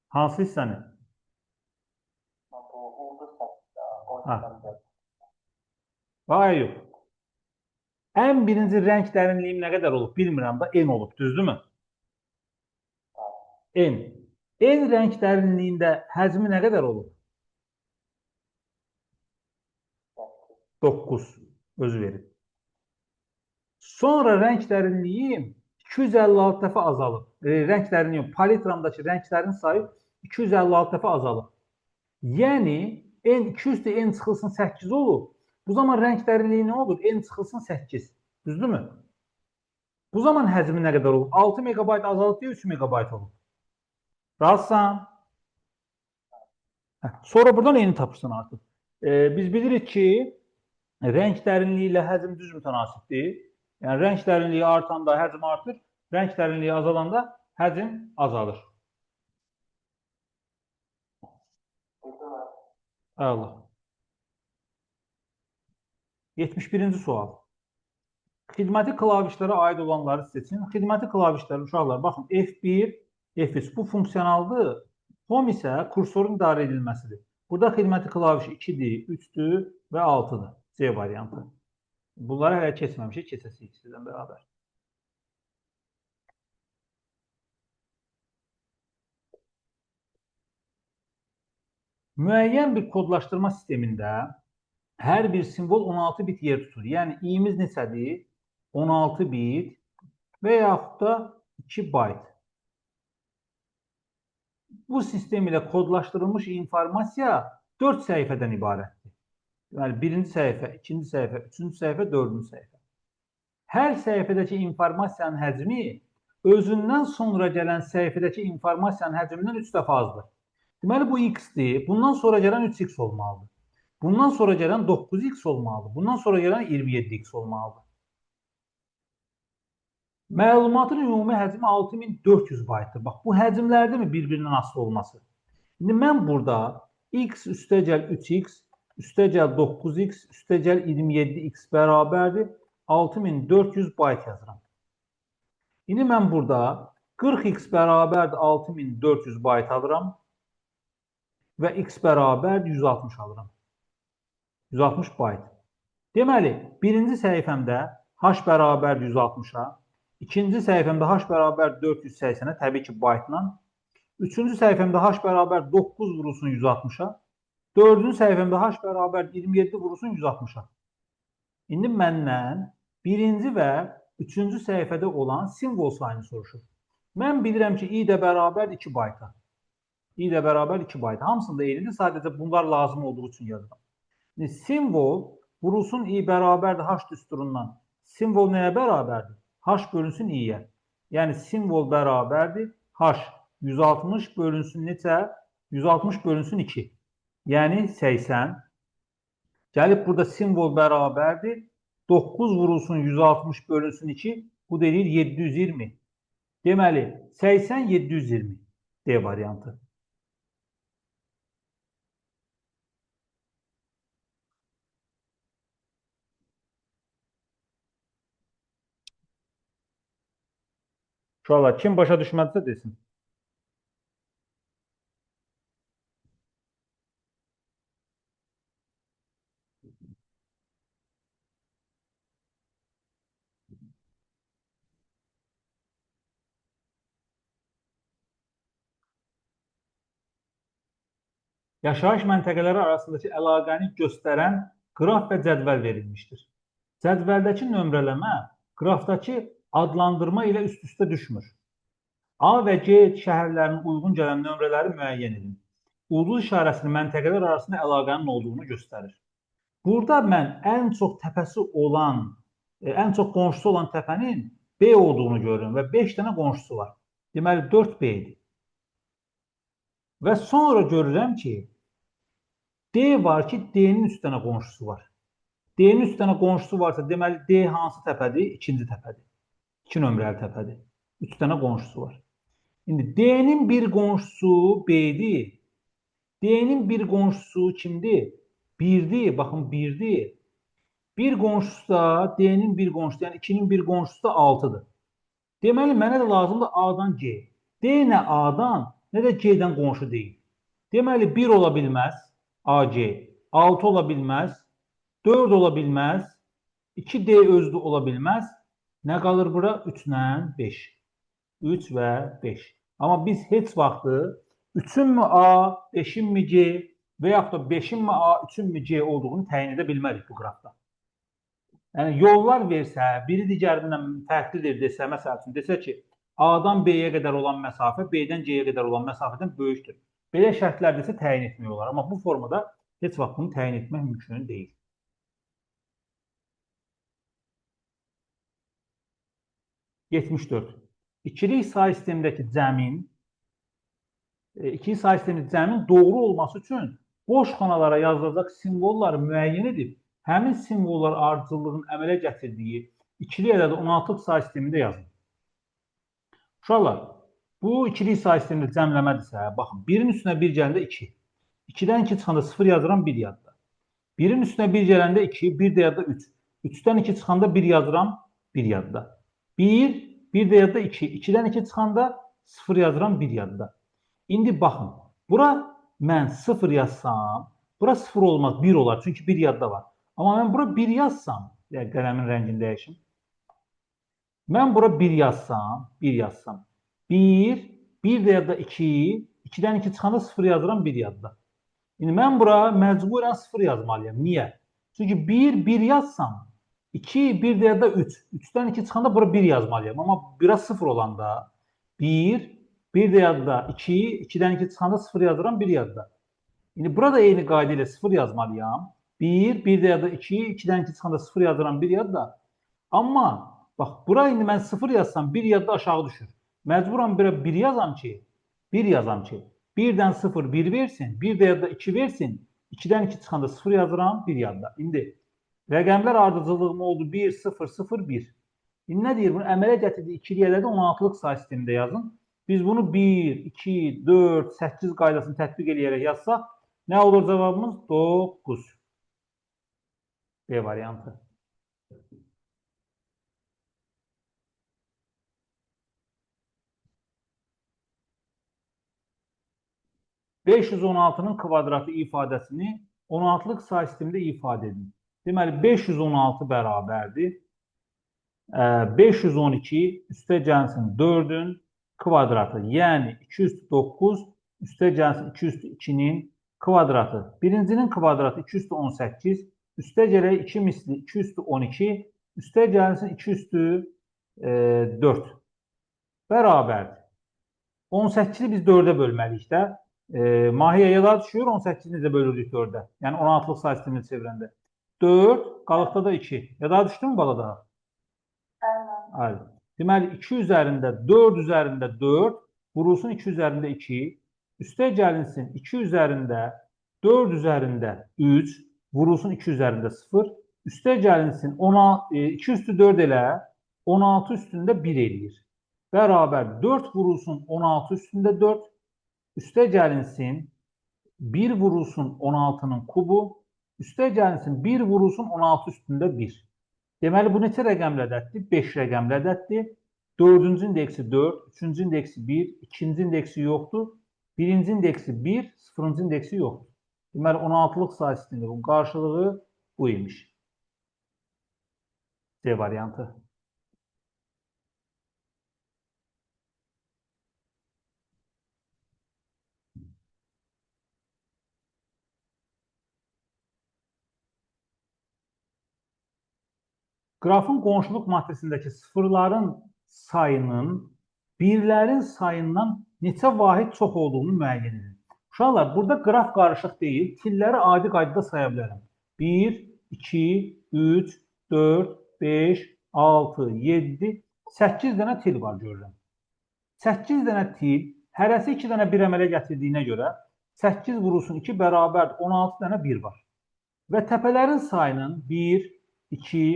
Hansı hissəni? Hayır, yox. Ən birinci rəng dərinliyim nə qədər olub bilmirəm da, N olub, düzdürmü? N. N rəng dərinliyində həcmi nə qədər olub? 9. Özü verir. Sonra rəng dərinliyim 256 dəfə azalıb. Rəng dərinliyim, palitramdakı rənglərin sayı 256 dəfə azalıb. Yəni, N 2 üstü N çıxılsın 8 olub. Bu zaman rəng dərinliyi nə olur? N çıxılsın 8. Düzdürmü? Bu zaman həcmi nə qədər olub? 6 megabayt azalıb deyə 3 megabayt olub. Razısan? Sonra buradan N-i tapırsan artıq. Biz bilirik ki, rəng dərinliyi ilə həcm düz mütənasibdir. Yəni, rəng dərinliyi artanda həcm artır, rəng dərinliyi azalanda həcm azalır. Əla. 71-ci sual. Xidməti klavişlərə aid olanları seçin. Xidməti klavişlər, uşaqlar, baxın, F1, F3 bu funksionaldır. Home isə kursorun idarə edilməsidir. Burada xidməti klavişi 2-dir, 3-dür və 6-dır. C variantı. Bunları hələ keçməmişik, keçəsiyik sizdən bərabər. Müəyyən bir kodlaşdırma sistemində hər bir simvol 16 bit yer tutur. Yəni, i-miz neçədir? 16 bit və yaxud da 2 bayt. Bu sistem ilə kodlaşdırılmış informasiya 4 səhifədən ibarətdir. Yəni, birinci səhifə, ikinci səhifə, üçüncü səhifə, dördüncü səhifə. Hər səhifədəki informasiyanın həcmi özündən sonra gələn səhifədəki informasiyanın həcmindən 3 dəfə azdır. Deməli, bu x-dir. Bundan sonra gələn 3x olmalıdır. Bundan sonra gələn 9x olmalıdır. Bundan sonra gələn 27x olmalıdır. Məlumatın ümumi həcmi 6400 baytdır. Bax, bu həcmlərdirmi bir-birindən asılı olması? İndi mən burada x üstəgəl 3x, üstəgəl 9x, üstəgəl 27x bərabərdir 6400 bayt yazıram. İndi mən burada 40x bərabərdir 6400 bayt alıram və x bərabərdir 160 alıram. 160 bayt. Deməli, birinci səhifəmdə h bərabərdir 160-a, ikinci səhifəmdə h bərabər 480-ə, təbii ki, baytla. Üçüncü səhifəmdə h bərabər 9 vurulsun 160-a. Dördüncü səhifəmdə h bərabər 27 vurulsun 160-a. İndi məndən birinci və üçüncü səhifədə olan simvol sayını soruşur. Mən bilirəm ki, i də bərabər 2 bayta. i də bərabər 2 bayta. Hamısında eynidir, sadəcə bunlar lazım olduğu üçün yazıram. İndi simvol vurulsun i bərabərdir h düsturundan. Simvol nəyə bərabərdir? H bölünsün i-yə. Yəni, simvol bərabərdir. H 160 bölünsün neçə? 160 bölünsün 2. Yəni, 80. Gəlib burada simvol bərabərdir. 9 vurulsun 160 bölünsün 2. Bu deyir 720. Deməli, 80, 720. D variantı. Uşaqlar, kim başa düşmədisə desin. Yaşayış məntəqələri arasındakı əlaqəni göstərən qraf və cədvəl verilmişdir. Cədvəldəki nömrələmə qrafdakı adlandırma ilə üst-üstə düşmür. A və C şəhərlərinin uyğun gələn nömrələri müəyyən edin. Ulduz işarəsinin məntəqələr arasında əlaqənin olduğunu göstərir. Burada mən ən çox təpəsi olan, ən çox qonşusu olan təpənin B olduğunu görürüm və 5 dənə qonşusu var. Deməli 4B idi. Və sonra görürəm ki, D var ki, D-nin 3 dənə qonşusu var. D-nin 3 dənə qonşusu varsa, deməli D hansı təpədir? İkinci təpədir. 2 nömrəli təpədir. 3 dənə qonşusu var. İndi D-nin bir qonşusu B-dir. D-nin bir qonşusu kimdir? 1-dir. Baxın 1-dir. Bir qonşusu da D-nin bir qonşusu, yəni 2-nin bir qonşusu da 6-dır. Deməli, mənə də lazımdır A-dan C. D nə A-dan, nə də C-dən qonşu deyil. Deməli, 1 ola bilməz AC, 6 ola bilməz, 4 ola bilməz, 2D özlü ola bilməz. Nə qalır bura? 3 ilə 5. 3 və 5. Amma biz heç vaxtı 3-ün mü A, 5-in mi C və yaxud da 5-in mi A, 3-ün mü C olduğunu təyin edə bilmərik bu qrafda. Yəni, yollar versə, biri digərindən fərqlidir desə, məsəl üçün, desə ki, A-dan B-yə qədər olan məsafə B-dən C-yə qədər olan məsafədən böyükdür. Belə şərtlər desə təyin etmək olar. Amma bu formada heç vaxt bunu təyin etmək mümkün deyil. (74) İkilik say sistemindəki cəmin doğru olması üçün boş xanalara yazılacaq simvolları müəyyən edib, həmin simvollar ardıcıllığın əmələ gətirdiyi ikili ədədi 16-lıq say sistemində yazın. Uşaqlar, bu ikilik say sistemində cəmləmədirsə, baxın, 1-in üstünə 1 gələndə 2. 2-dən 2 çıxanda 0 yazıram, 1 yadda. 1-in üstünə 1 gələndə 2, 1 də yadda 3. 3-dən 2 çıxanda 1 yazıram, 1 yadda. 1 də yadda 2. 2-dən 2 çıxanda 0 yazıram, 1 yadda. İndi baxın, bura mən 0 yazsam, bura 0 olmaz, 1 olar. Çünki 1 yadda var. Amma mən bura 1 yazsam, qələmin rəngini dəyişim. Mən bura 1 yazsam, 1 də yadda 2, 2-dən 2 çıxanda 0 yazıram, 1 yadda. İndi mən bura məcburən 0 yazmalıyam. Niyə? Çünki 1 yazsam, 2, 1 də yadda 3. 3-dən 2 çıxanda bura 1 yazmalıyam. Amma bura 0 olanda 1 də yadda 2, 2-dən 2 çıxanda 0 yazıram, 1 yadda. İndi burada eyni qayda ilə 0 yazmalıyam. 1 də yadda 2, 2-dən 2 çıxanda 0 yazıram, 1 yadda. Amma bax, bura indi mən 0 yazsam, 1 yadda aşağı düşür. Məcburam bura 1 yazam ki, 1-dən 0 1 versin, 1 də yadda 2 versin, 2-dən 2 çıxanda 0 yazıram, 1 yadda. İndi rəqəmlər ardıcıllığım oldu 1, 0, 0, 1. İndi nə deyir? Bunu əmələ gətirdiyi ikili ədədi 16-lıq say sistemində yazın. Biz bunu 1, 2, 4, 8 qaydasını tətbiq edərək yazsaq, nə olur cavabımız? 9. B variantı. (516-nın kvadratı ifadəsini 16-lıq say sistemində ifadə edin. Deməli, 516 bərabərdir. 512 üstə gəlsin 4-ün kvadratı. Yəni 2 üstü 9 üstə gəlsin 2 üstü 2-nin kvadratı. Birincinin kvadratı 2 üstü 18. Üstə gələk 2 misli 2 üstü 12. Üstə gəlsin 2 üstü 4. Bərabərdir. 18-i biz 4-ə bölməliyik də. Mahiyyə yada düşür, 18-i necə bölürdük 4-ə? Yəni 16-lıq say sistemini çevirəndə. 4, qalıqda da 2. Yada düşdü mü balada? Aynen. Deməli, 2 üzərində 4 üzərində 4, vurulsun 2 üzərində 2. Üstə gəlinsin 2 üzərində 4 üzərində 3, vurulsun 2 üzərində 0. Üstə gəlinsin 2 üstü 4 elə 16 üstündə 1 eləyir. Bərabər 4 vurulsun 16 üstündə 4. Üstə gəlinsin 1 vurulsun 16-nın kubu. Üstə gəlinsin 1 vurulsun 16 üstündə 1. Deməli, bu neçə rəqəmli ədəddir? 5 rəqəmli ədəddir. 4-cü indeksi 4, 3-cü indeksi 1, 2-ci indeksi yoxdur. 1-ci indeksi 1, 0-cı indeksi yoxdur. Deməli, 16-lıq say sistemində bunun qarşılığı bu imiş. C variantı. Qrafın qonşuluq matrisindəki sıfırların sayının birlərin sayından neçə vahid çox olduğunu müəyyən edin. Uşaqlar, burada qraf qarışıq deyil. Tilləri adi qaydada saya bilərəm. 1, 2, 3, 4, 5, 6, 7, 8 dənə til var görürəm. 8 dənə til, hərəsi 2 dənə bir əmələ gətirdiyinə görə 8 vurulsun 2 bərabərdir. 16 dənə 1 var. Və təpələrin sayının 1, 2,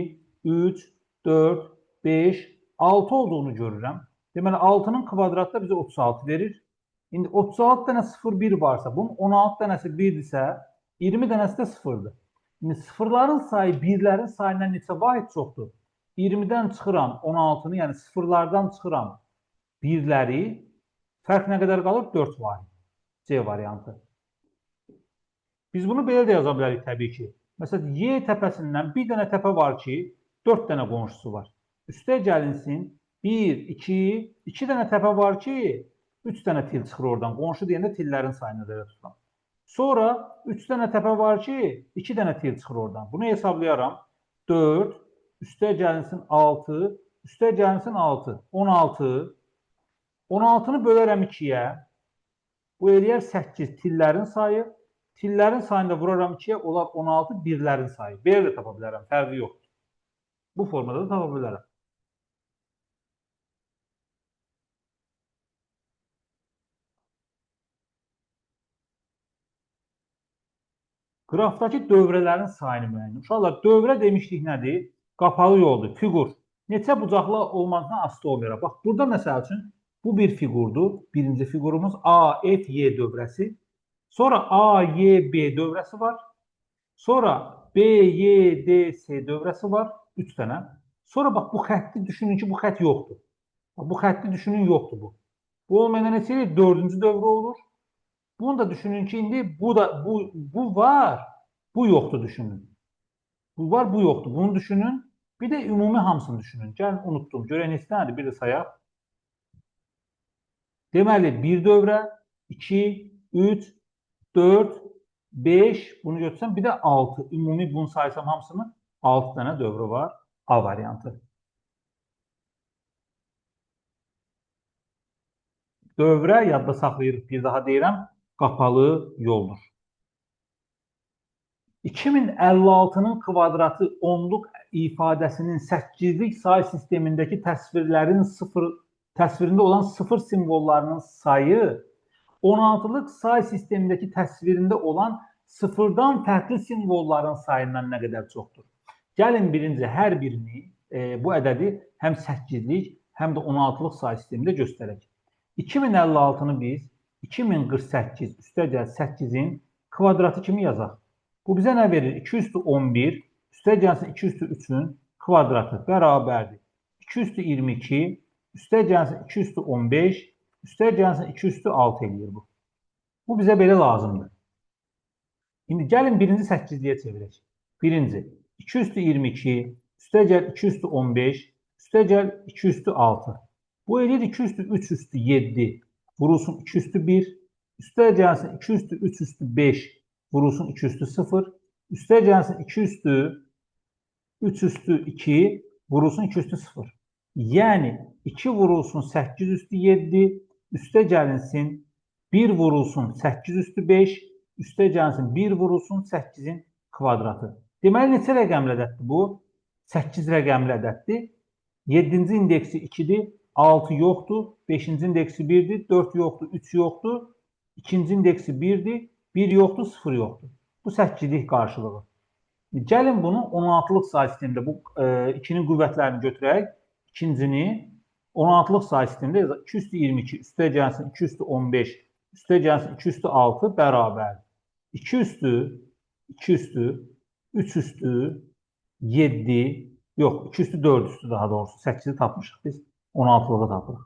3, 4, 5, 6 olduğunu görürəm. Deməli, 6-nın kvadratı da bizə 36 verir. İndi 36 dənə 0, 1 varsa, bunun 16 dənəsi 1-dirsə, 20 dənəsi də 0-dır. İndi sıfırların sayı birlərin sayından neçə vahid çoxdur? 20-dən çıxıram 16-nı, yəni sıfırlardan çıxıram birləri, fərq nə qədər qalır? 4 vahid. C variantı. Biz bunu belə də yaza bilərik təbii ki. Məsələn, Y təpəsindən bir dənə təpə var ki, 4 dənə qonşusu var. Üstə gəlinsin, 1, 2 dənə təpə var ki, 3 dənə til çıxır oradan. Qonşu deyəndə tillərin sayını da tuturam. Sonra 3 dənə təpə var ki, 2 dənə til çıxır oradan. Bunu hesablayaram. 4, üstə gəlinsin 6, üstə gəlinsin 6. 16. 16-nı bölərəm 2-yə. Bu eləyər 8 tillərin sayı. Tillərin sayını da vuraram 2-yə, olar 16 birlərin sayı. Belə də tapa bilərəm, fərqi yoxdur. Bu formada da tapa bilərəm. Qrafdakı dövrələrin sayını müəyyən. Uşaqlar, dövrə demişdik nədir? Qapalı yoldur, fiqur. Neçə bucaqlı olmaqdan asılı olmayaraq. Bax, burada məsəl üçün bu bir fiqurdur. Birinci fiqurumuz AFY dövrəsi. Sonra AYB dövrəsi var. Sonra BYDS dövrəsi var. 3 dənə. Sonra bax, bu xətti düşünün ki, bu xətt yoxdur. Bu xətti düşünün, yoxdur bu. Bu olmayanda neçə ilə 4-cü dövrə olur. Bunu da düşünün ki, indi bu var, bu yoxdur düşünün. Bu var, bu yoxdur. Bunu düşünün. Bir də ümumi hamısını düşünün. Gəlin, unutdum. Görək neçə dənədir? Bir də sayaq. Deməli, 1 dövrə, 2, 3, 4, 5, bunu götürsəm, bir də 6. Ümumi bunu saysam hamısını 6 dənə dövrə var. A variantı. Dövrə, yadda saxlayırıq, bir daha deyirəm, qapalı yoldur. 2056-nın kvadratı onluq ifadəsinin 8-lik say sistemindəki təsvirində olan 0 simvollarının sayı 16-lıq say sistemindəki təsvirində olan 0-dan fərqli simvolların sayından nə qədər çoxdur? Gəlin birinci hər birini, bu ədədi həm 8-lik, həm də 16-lıq say sistemində göstərək. 2056-nı biz 2048 üstəgəl 8-in kvadratı kimi yazaq. Bu bizə nə verir? 2 üstü 11, üstəgəlsin 2 üstü 3-ün kvadratı bərabərdir. 2 üstü 22, üstəgəlsin 2 üstü 15, üstəgəlsin 2 üstü 6 eləyir bu. Bu bizə belə lazımdır. İndi gəlin birinci 8-liyə çevirək. Birinci 2 üstü 22, üstəgəl 2 üstü 15, üstəgəl 2 üstü 6. Bu eləyir 2 üstü 3 üstü 7, vurulsun 2 üstü 1, üstəgəlsin 2 üstü 3 üstü 5, vurulsun 2 üstü 0, üstə gəlsin 2 üstü 3 üstü 2, vurulsun 2 üstü 0. Yəni 2 vurulsun 8 üstü 7, üstə gəlinsin 1 vurulsun 8 üstü 5, üstə gəlsin 1 vurulsun 8-in kvadratı. Deməli, neçə rəqəmli ədəddir bu? 8 rəqəmli ədəddir. 7-ci indeksi 2-dir, 6 yoxdur, 5-ci indeksi 1-dir, 4 yoxdur, 3 yoxdur, 2-ci indeksi 1-dir, 1 yoxdur, 0 yoxdur. Bu 8-lik qarşılığı. Gəlin bunu 16-lıq say sistemində bu 2-nin qüvvətlərini götürək. İkincini 16-lıq say sistemində 2 üstü 22, üstə gəlsin 2 üstü 15, üstə gəlsin 2 üstü 6 bərabərdir. 2 üstü, 2 üstü, 3 üstü, 7, yox 2 üstü 4 üstü daha doğrusu. 8-i tapmışıq biz. 16-lığı tapırıq.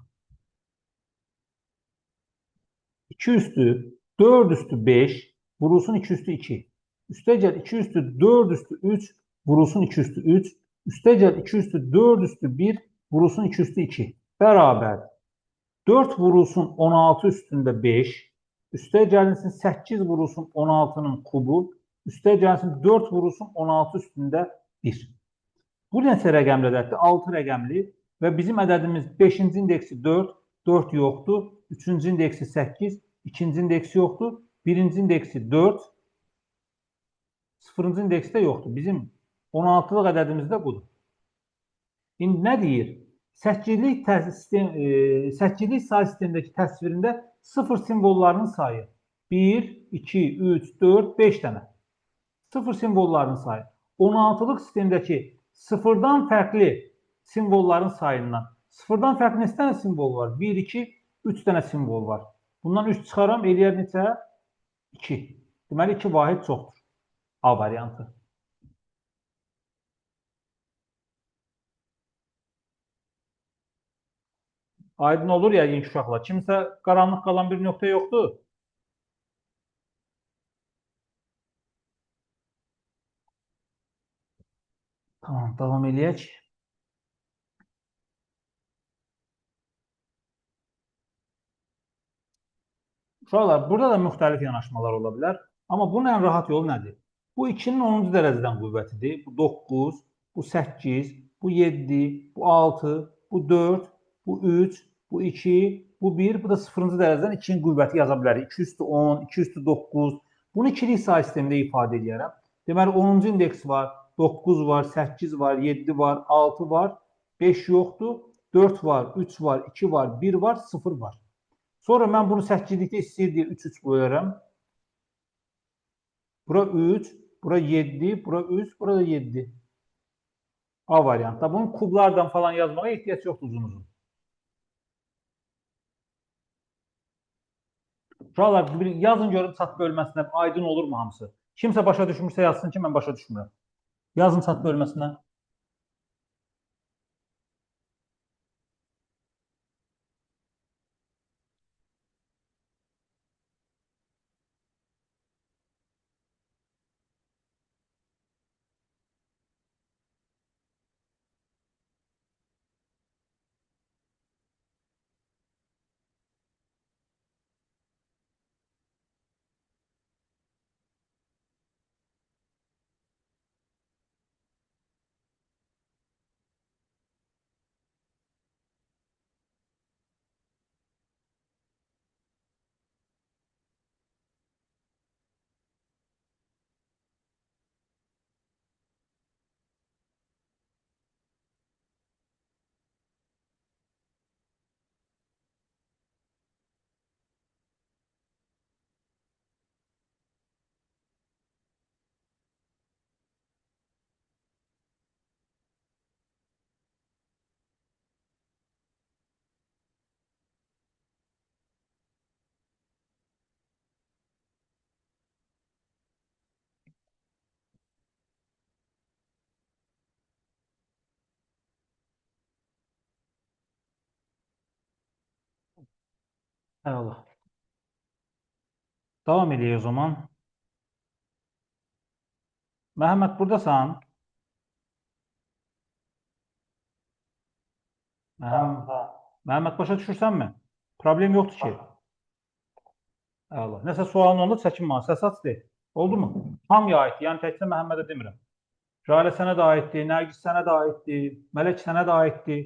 2 üstü 4 üstü 5 vurulsun 2 üstü 2. Üstə gəl 2 üstü 4 üstü 3 vurulsun 2 üstü 3. Üstə gəl 2 üstü 4 üstü 1 vurulsun 2 üstü 2. Bərabər. 4 vurulsun 16 üstündə 5. Üstə gəlinsin 8 vurulsun 16-nın kubu. Üstə gəlsin 4 vurulsun 16 üstündə 1. Bu neçə rəqəmli ədəddir? 6 rəqəmli və bizim ədədimiz 5-ci indeksi 4, 4 yoxdur. 3-cü indeksi 8, 2-ci indeksi yoxdur. 1-ci indeksi 4, 0-cı indeksi də yoxdur. Bizim 16-lıq ədədimiz də budur. İndi nə deyir? 8-lik say sistemindəki təsvirində 0 simvollarının sayı 1, 2, 3, 4, 5 dənə. 0 simvollarının sayı. 16-lıq sistemdəki sıfırdan fərqli simvolların sayından. Sıfırdan fərqli neçə dənə simbol var? 1, 2, 3 dənə simbol var. Bundan 3 çıxaram, eləyər neçə? 2. Deməli, 2 vahid çoxdur. A variantı. Aydın olur yəqin ki, uşaqlar. Kimsə qaranlıq qalan bir nöqtə yoxdur. Tamam, davam eləyək. Uşaqlar, burada da müxtəlif yanaşmalar ola bilər. Amma bunun ən rahat yolu nədir? Bu 2-nin 10-cu dərəcədən qüvvətidir. Bu 9, bu 8, bu 7, bu 6, bu 4, bu 3, bu 2, bu 1, bu da 0-cı dərəcədən 2-nin qüvvəti yaza bilərik. 2 üstü 10, 2 üstü 9. Bunu ikilik say sistemində ifadə edərəm. Deməli, 10-cu indeks var, 9 var, 8 var, 7 var, 6 var, 5 yoxdur, 4 var, 3 var, 2 var, 1 var, 0 var. Sonra mən bunu 8-likdə istəyir deyə 3-3 bölərəm. Bura 3, bura 7, bura 3, bura da 7. A variantda. Bunun kublardan falan yazmağa ehtiyac yoxdur uzun-uzun. Uşaqlar, yazın görüm çat bölməsinə aydın olurmu hamısı? Kimsə başa düşmürsə yazsın ki, mən başa düşmürəm. Yazın çat bölməsinə. Eyvallah. Davam edək o zaman. Məhəmməd, buradasan? Məhəmməd, başa düşürsənmi? Problem yoxdur ki. Eyvallah. Nəsə sualın oldu, çəkinmə. Səs aç de. Oldu mu? Hamıya aiddir. Yəni təkcə Məhəmmədə demirəm. Jalə sənə də aiddir, Nərgiz sənə də aiddir, Mələk sənə də aiddir.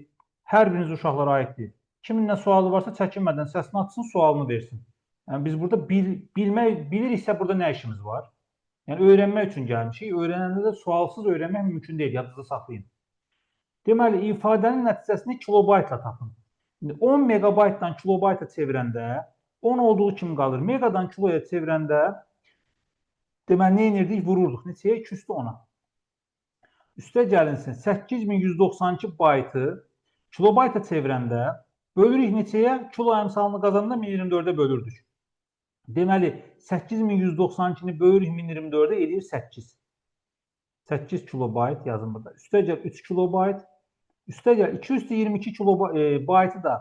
Hər biriniz uşaqlara aiddir. Kimin nə sualı varsa çəkinmədən səsini açsın, sualını versin. Yəni biz burada biliriksə burada nə işimiz var? Yəni öyrənmək üçün gəlmişik. Öyrənəndə də sualsız öyrənmək mümkün deyil. Yadınızda saxlayın. Deməli, ifadənin nəticəsini kilobaytla tapın. 10 megabaytdan kilobayta çevirəndə 10 olduğu kimi qalır. Megadan kiloya çevirəndə deməli, nə edirdik? Vururduq. Neçəyə? 2 üstü 10-a. Üstə gəlinsin 8192 baytı kilobayta çevirəndə bölürük neçəyə? Kilo əmsalını qazananda 1024-ə bölürdük. Deməli, 8192-ni bölürük 1024-ə edir 8. 8 kilobayt yazın burada. Üstə gəl 3 kilobayt. Üstə gəl 222 kilobaytı da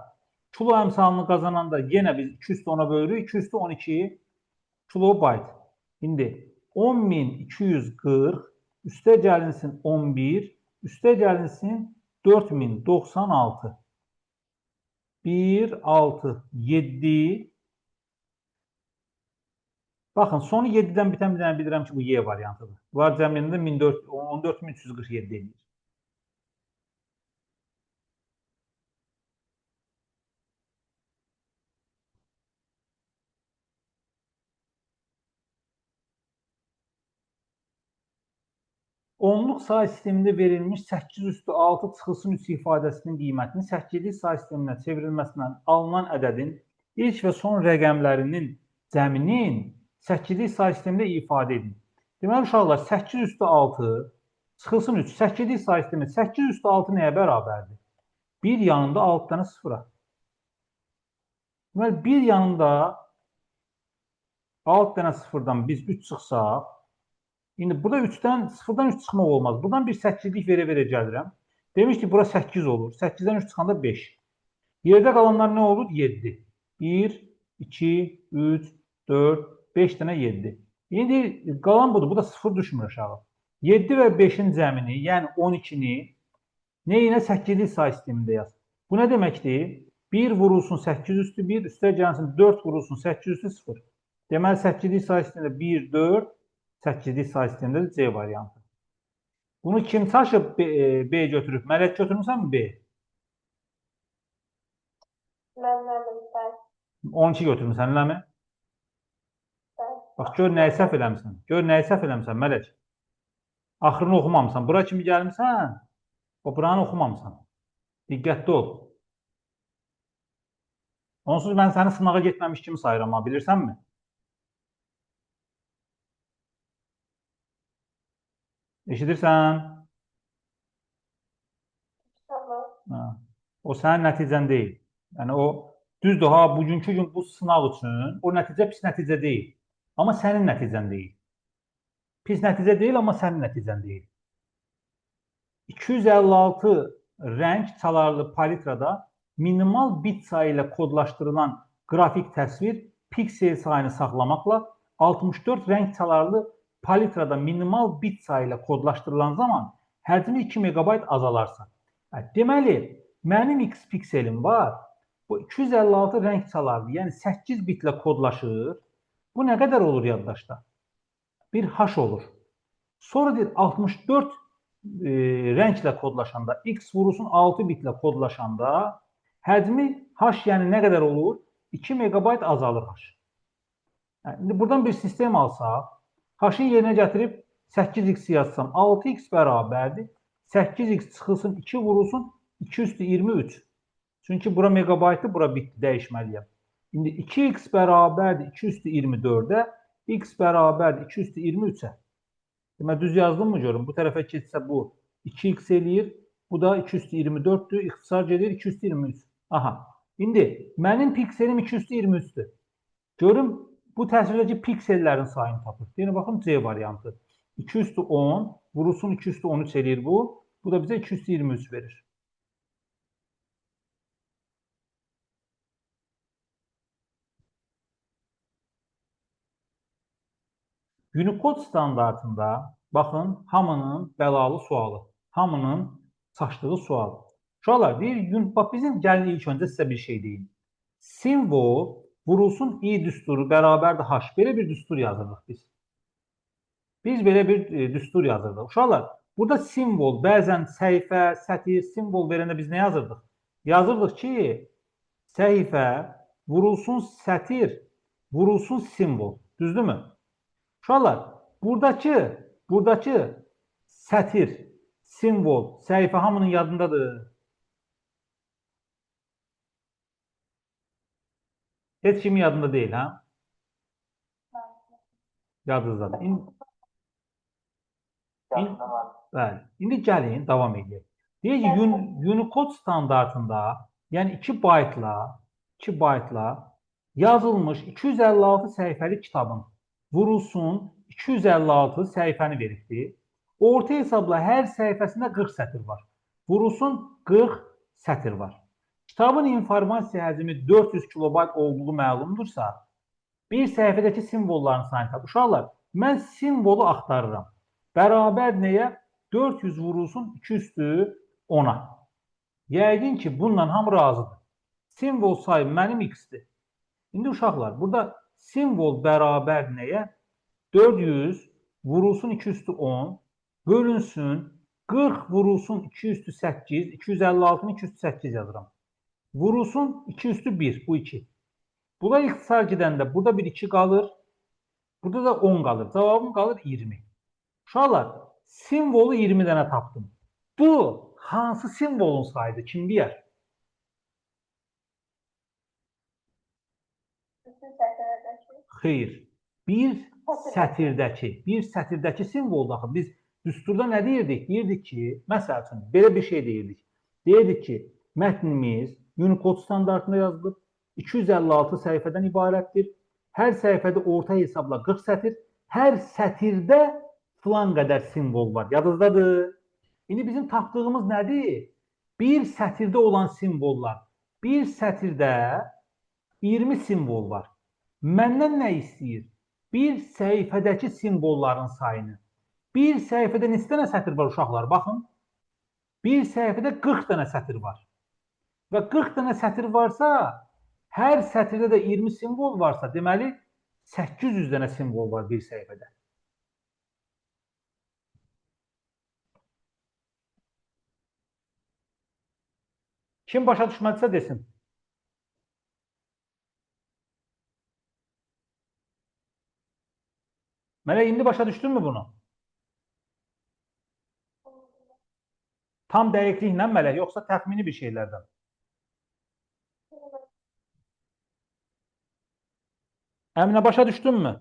kilo əmsalını qazananda yenə biz 2 üstü 10-a bölürük. 2 üstü 12 kilobayt. İndi 10240 üstə gəlinsin 11, üstə gəlinsin 4096. 1, 6, 7. Baxın, sonu 7-dən bitən bir dənə bilirəm ki, bu Y variantıdır. Bunlar cəmliyində 14347 edir. Onluq say sistemində verilmiş 8 üstü 6 çıxılsın 3 ifadəsinin qiymətinin 8-lik say sisteminə çevrilməsindən alınan ədədin ilk və son rəqəmlərinin cəminin 8-lik say sistemində ifadə edin. Deməli, uşaqlar 8 üstü 6 çıxılsın 3. 8-lik say sistemi 8 üstü 6 nəyə bərabərdir? 1 yanında 6 dənə sıfıra. Deməli, 1 yanında 6 dənə sıfırdan biz 3 çıxsaq, indi burada 0-dan 3 çıxmaq olmaz. Buradan bir 8-lik verə-verə gəlirəm. Demiş ki, bura 8 olur. 8-dən 3 çıxanda 5. Yerdə qalanlar nə olur? 7. 1, 2, 3, 4, 5 dənə 7. İndi qalan budur. Bu da 0 düşmür aşağı. 7 və 5-in cəmini, yəni 12-ni neyinə 8-lik say sistemində yaz. Bu nə deməkdir? 1 vurulsun 8 üstü 1, üstə gəlsin 4 vurulsun 8 üstü 0. Deməli, 8-lik say sistemində 1, 4, 8-lik say sistemində də C variantı. Bunu kim çaşıb B götürüb? Mələk götürmüsən mi B? Mən 12 götürmüsən, eləmi? Bax, gör nəyi səhv eləmişsən. Gör nəyi səhv eləmişsən, Mələk. Axırını oxumamısan. Bura kimi gəlmişsən, o buranı oxumamısan. Diqqətli ol. Onsuz mən səni sınağa getməmiş kimi sayıram, bilirsənmi? Eşidirsən? O sənin nəticən deyil. Yəni o düzdür, bugünkü gün bu sınaq üçün o nəticə pis nəticə deyil. Amma sənin nəticən deyil. Pis nəticə deyil, amma sənin nəticən deyil. 256 rəng çalarlı palitrada minimal bit sayı ilə kodlaşdırılan qrafik təsvir piksel sayını saxlamaqla 64 rəng çalarlı palitrada minimal bit sayı ilə kodlaşdırılan zaman həcmi 2 MB azalarsa. Deməli, mənim X pikselim var. Bu 256 rəng çalarlı, yəni 8 bitlə kodlaşır. Bu nə qədər olur yaddaşda? Bir H olur. Sonra deyir 64 rənglə kodlaşanda, X vurulsun 6 bitlə kodlaşanda həcmi H yəni nə qədər olur? 2 MB azalır H. İndi buradan bir sistem alsaq, H-ın yerinə gətirib 8x yazsam 6x bərabərdir. 8x çıxılsın 2 vurulsun 2 üstü 23. Çünki bura megabaytdır, bura bitdi, dəyişməliyəm. İndi 2x bərabərdir 2 üstü 24-ə, x bərabərdir 2 üstü 23-ə. Demək, düz yazdım mı görün? Bu tərəfə keçsə bu 2x eləyir, bu da 2 üstü 24-dür, ixtisar gedir 2 üstü 23. Aha, indi mənim pikselim 2 üstü 23-dür. Görün, bu təsvirdəki piksellərin sayını tapır. Yəni, baxın, C variantı. 2 üstü 10, vurulsun 2 üstü 13 eləyir bu. Bu da bizə 2 üstü 23 verir. Unicode standartında, baxın, hamının bəlalı sualı, hamının çaşdığı sual. Uşaqlar, deyir, bax, bizim gəlin ilk öncə sizə bir şey deyim. Simvol vurulsun i düsturu bərabərdir H. Belə bir düstur yazırıq biz. Biz belə bir düstur yazırdıq. Uşaqlar, burada simvol, bəzən səhifə, sətir, simvol verəndə biz nə yazırdıq? Yazırdıq ki, səhifə vurulsun sətir, vurulsun simvol. Düzdürmü? Uşaqlar, buradakı sətir, simvol, səhifə hamının yadındadır. Heç kimin yadında deyil, hə? Yadınızdadır. Bəli. İndi gəlin, davam edək. Deyək ki, Unicode standartında, yəni 2 baytla yazılmış 256 səhifəli kitabın vurulsun 256 səhifəni veribdir. Orta hesabla hər səhifəsində 40 sətir var. Vurulsun 40 sətir var. Kitabın informasiya həcmi 400 kilobayt olduğu məlumdursa, bir səhifədəki simvolların sayını tapır. Uşaqlar, mən simvolu axtarıram. Bərabər nəyə? 400 vurulsun 2 üstü 10-a. Yəqin ki, bununla hamı razıdır. Simvol sayı mənim x-dir. İndi uşaqlar, burada simvol bərabər nəyə? 400 vurulsun 2 üstü 10 bölünsün 40 vurulsun 2 üstü 8, 256'nın 2 üstü 8 yazıram. Vurulsun 2 üstü 1, bu 2. Buna ixtisar gedəndə burada bir 2 qalır, burada da 10 qalır. Cavabım qalır 20. Uşaqlar, simvolu 20 dənə tapdım. Bu hansı simvolun sayıdır? Kim bilər? Bütün sətirdəki. Xeyr. Bir sətirdəki simvoldur axı. Biz düsturda nə deyirdik? Deyirdik ki, məsəl üçün belə bir şey deyirdik. Deyirdik ki, mətnimiz Unicode standartında yazılıb, 256 səhifədən ibarətdir. Hər səhifədə orta hesabla 40 sətir, hər sətirdə filan qədər simvol var. Yadınızdadır? İndi bizim tapdığımız nədir? Bir sətirdə olan simvollar. Bir sətirdə 20 simvol var. Məndən nə istəyir? Bir səhifədəki simvolların sayını. Bir səhifədə neçə dənə sətir var uşaqlar? Baxın. Bir səhifədə 40 dənə sətir var. Və 40 dənə sətir varsa, hər sətirdə də 20 simvol varsa, deməli 800 dənə simvol var bir səhifədə. Kim başa düşmədisə desin. Mələk, indi başa düşdünmü bunu? Tam dəqiqliklə Mələk, yoxsa təxmini bir şeylərdən? Əminə başa düşdünmü?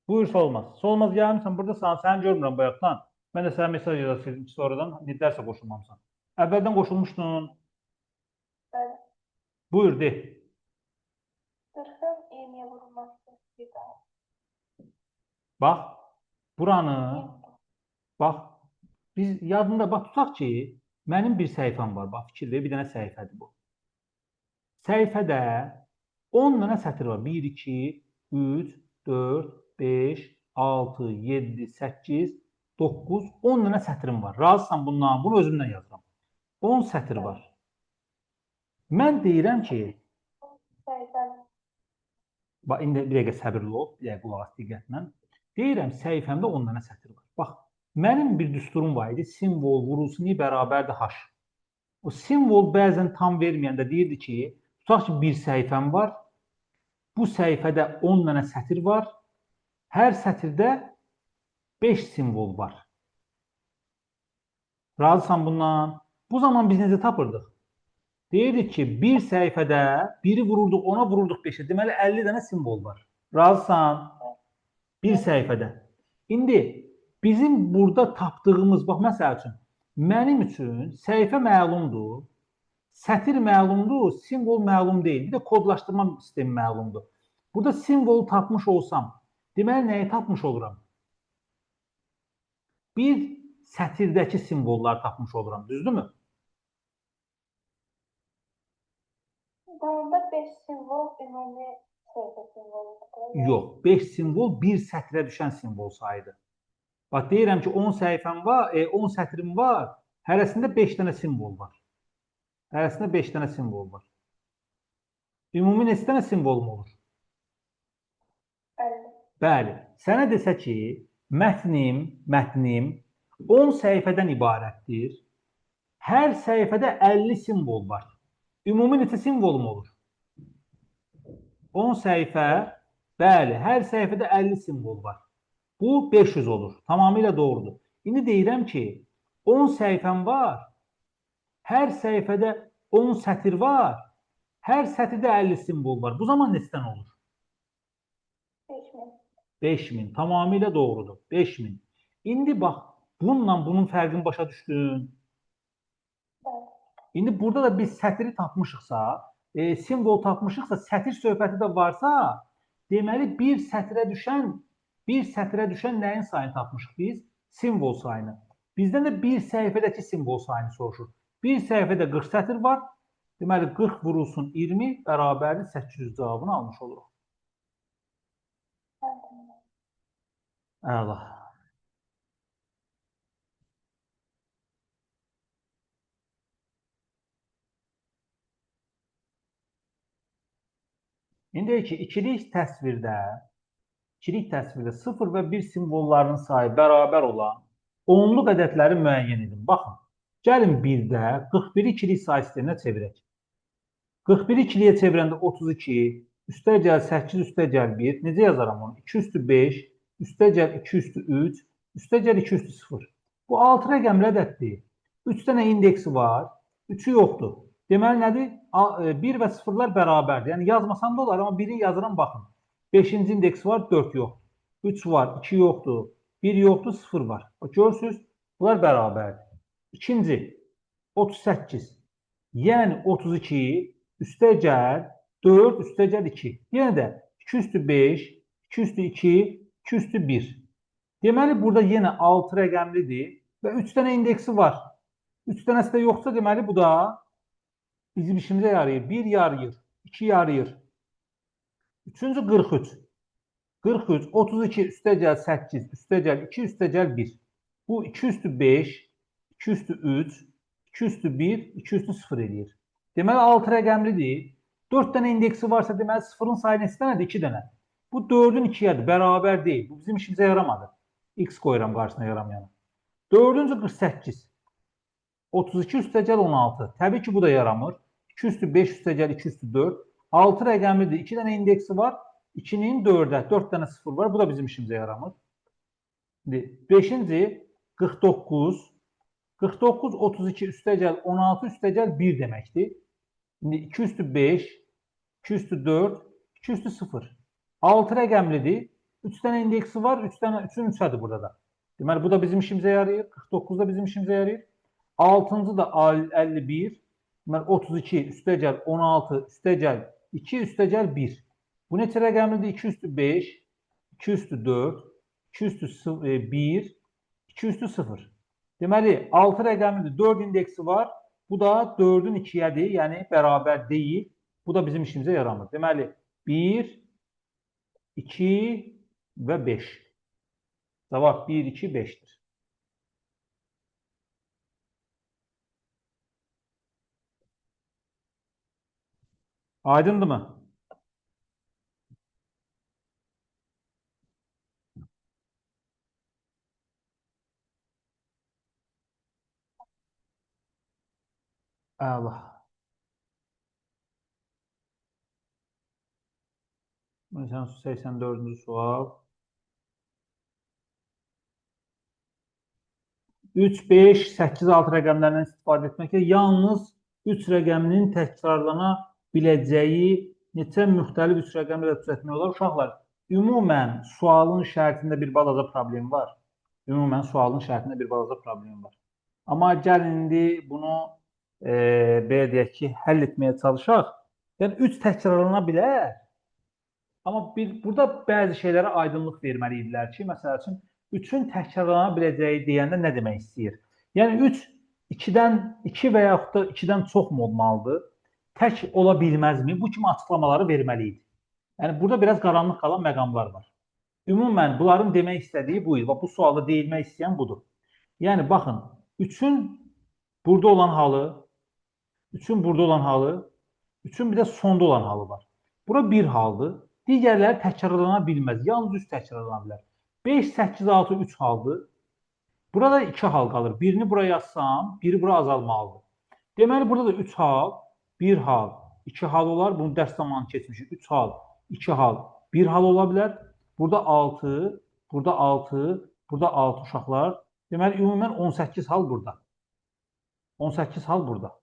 Buyur Solmaz. Solmaz gəlmişsən, buradasan, səni görmürəm bayaqdan. Mən də sənə mesaj yazdım sonradan, dərsə qoşulmamısan. Əvvəldən qoşulmuşdun. Bəli. Buyur, de. 40-ın 20-yə vurulması bir daha. Bax, buranı, bax, biz yadında, bax, tutaq ki, mənim bir səhifəm var, bax, fikir ver, bir dənə səhifədir bu. Səhifədə 10 dənə sətir var. 1, 2, 3, 4, 5, 6, 7, 8, 9, 10 dənə sətrim var. Razısan bundan, bunu özümdən yazıram. 10 sətir var. Mən deyirəm ki, bax, indi bir dəqiqə səbirli ol, bir dəqiqə qulaq as diqqətlə. Deyirəm, səhifəmdə 10 dənə sətir var. Bax, mənim bir düsturum var idi, simvol vurulsun bərabərdir H. O simvol bəzən tam verməyəndə deyirdi ki, tutaq ki, bir səhifəm var, bu səhifədə 10 dənə sətir var, hər sətirdə 5 simvol var. Razısan bundan? Bu zaman biz necə tapırdıq? Deyirdik ki, bir səhifədə biri vururduq, ona vururduq 5-ə. Deməli, 50 dənə simvol var. Razısan? Bir səhifədə. İndi bizim burada tapdığımız, bax, məsəl üçün, mənim üçün səhifə məlumdur, sətir məlumdur, simvol məlum deyil. Bir də kodlaşdırma sistemi məlumdur. Burada simvolu tapmış olsam, deməli, nəyi tapmış oluram? Bir sətirdəki simvolları tapmış oluram, düzdürmü? Burada 5 simvol ümumi səhifə simvoludur. Yox, 5 simvol bir sətrə düşən simvol sayıdır. Bax, deyirəm ki, 10 səhifəm var, 10 sətrim var, hərəsində 5 dənə simvol var. Hərəsində 5 dənə simvol var. Ümumi neçə dənə simvolum olur? 50. Bəli, sənə desə ki, mətnim 10 səhifədən ibarətdir. Hər səhifədə 50 simvol var. Ümumi neçə simvolum olur? 10 səhifə, bəli, hər səhifədə 50 simvol var. Bu 500 olur. Tamamilə doğrudur. İndi deyirəm ki, 10 səhifəm var, hər səhifədə 10 sətir var, hər sətirdə 50 simvol var. Bu zaman neçədən olur? 5000. 5000. Tamamilə doğrudur. 5000. İndi bax, bununla bunun fərqini başa düşdün. İndi burada da biz sətiri tapmışıqsa, simvol tapmışıqsa, sətir söhbəti də varsa, deməli bir sətrə düşən nəyin sayını tapmışıq biz? Simvol sayını. Bizdən də bir səhifədəki simvol sayını soruşur. Bir səhifədə 40 sətir var. Deməli 40 vurulsun 20 bərabərdir 800 cavabını almış oluruq. Əla. İndi deyək ki, ikilik təsvirdə 0 və 1 simvollarının sayı bərabər olan onluq ədədləri müəyyən edin. Baxın, gəlin 1-də 41-i ikilik sayı sisteminə çevirək. 41-i ikiliyə çevirəndə 32, üstə gəl 8, üstə gəl 1. Necə yazaram onu? 2 üstü 5, üstəgəl 2 üstü 3, üstəgəl 2 üstü 0. Bu 6 rəqəmli ədəddir. 3 dənə indeksi var, 3'ü yoxdur. Deməli nədir? 1 və 0'lar bərabərdir. Yəni yazmasam da olar, amma 1'i yazıram, baxın. 5-ci indeks var, 4 yoxdur. 3 var, 2 yoxdur, 1 yoxdur, 0 var. Görürsünüz, bunlar bərabərdir. İkinci, 38. Yəni 32 üstəgəl 4 üstəgəl 2. Yenə də 2 üstü 5, 2 üstü 2, 2 üstü 1. Deməli, burada yenə 6 rəqəmlidir və 3 dənə indeksi var. 3 dənəsi də yoxsa, deməli, bu da bizim işimizə yarayır. 1 yarayır, 2 yarayır. Üçüncü 43. 43, 32 üstəgəl 8, üstəgəl 2, üstəgəl 1. Bu 2 üstü 5, 2 üstü 3, 2 üstü 1, 2 üstü 0 eləyir. Deməli, 6 rəqəmlidir. 4 dənə indeksi varsa, deməli, 0'ın sayı neçə dənədir? 2 dənə. Bu 4'ün 2'yədir, bərabər deyil. Bu bizim işimizə yaramadı. X qoyuram qarşısına yaramayana. 4-cü 48. 32 üstəgəl 16. Təbii ki, bu da yaramır. 2 üstü 5 üstəgəl 2 üstü 4. 6 rəqəmlidir. 2 dənə indeksi var. 2'nin 4'ə 4 dənə 0 var. Bu da bizim işimizə yaramır. 5-ci 49. 49 32 üstəgəl 16 üstəgəl 1 deməkdir. İndi 2 üstü 5, 2 üstü 4, 2 üstü 0. 6 rəqəmlidir. 3 dənə indeksi var. 3'ün 3'ədir burada da. Deməli, bu da bizim işimizə yarayır. 49 da bizim işimizə yarayır. 6-cı da 51. Deməli, 32 üstəgəl 16 üstəgəl 2 üstəgəl 1. Bu neçə rəqəmlidir? 2 üstü 5, 2 üstü 4, 2 üstü 1, 2 üstü 0. Deməli, 6 rəqəmlidir. 4 indeksi var. Bu da 4'ün 2'yədir. Yəni, bərabər deyil. Bu da bizim işimizə yaramır. Deməli, 1, 2 və 5. Cavab 1, 2, 5'dir. Aydındır mı? Əla. Məsələn, 84-cü sual. 3, 5, 8, 6 rəqəmlərindən istifadə etməklə yalnız 3 rəqəminin təkrarlana biləcəyi neçə müxtəlif 3 rəqəmlə düzəltmək olar? Uşaqlar, ümumən sualın şərtində bir balaca problem var. Ümumən sualın şərtində bir balaca problem var. Amma gəlin indi bunu belə deyək ki, həll etməyə çalışaq. Yəni 3 təkrarlana bilər. Amma burada bəzi şeylərə aydınlıq verməli idilər ki, məsəl üçün 3'ün təkrarlana biləcəyi deyəndə nə demək istəyir? Yəni 3 2-dən 2 və yaxud da 2-dən çox mu olmalıdır? Tək ola bilməzmi? Bu kimi açıqlamaları verməli idi. Yəni burada biraz qaranlıq qalan məqamlar var. Ümumən bunların demək istədiyi bu idi. Bu sualda deyilmək istəyən budur. Yəni baxın, 3'ün burada olan halı, 3'ün burada olan halı, 3'ün bir də sonda olan halı var. Bura bir haldır. Digərləri təkrarlana bilməz. Yalnız 3 təkrarlana bilər. 5, 8, 6, 3 haldır. Burada 2 hal qalır. Birini buraya yazsam, biri bura azalmalıdır. Deməli, burada da 3 hal, 1 hal, 2 hal olar. Bunu dərs zamanı keçmişik. 3 hal, 2 hal, 1 hal ola bilər. Burada 6, burada 6, burada 6 uşaqlar. Deməli, ümumən 18 hal burada. 18 hal burada.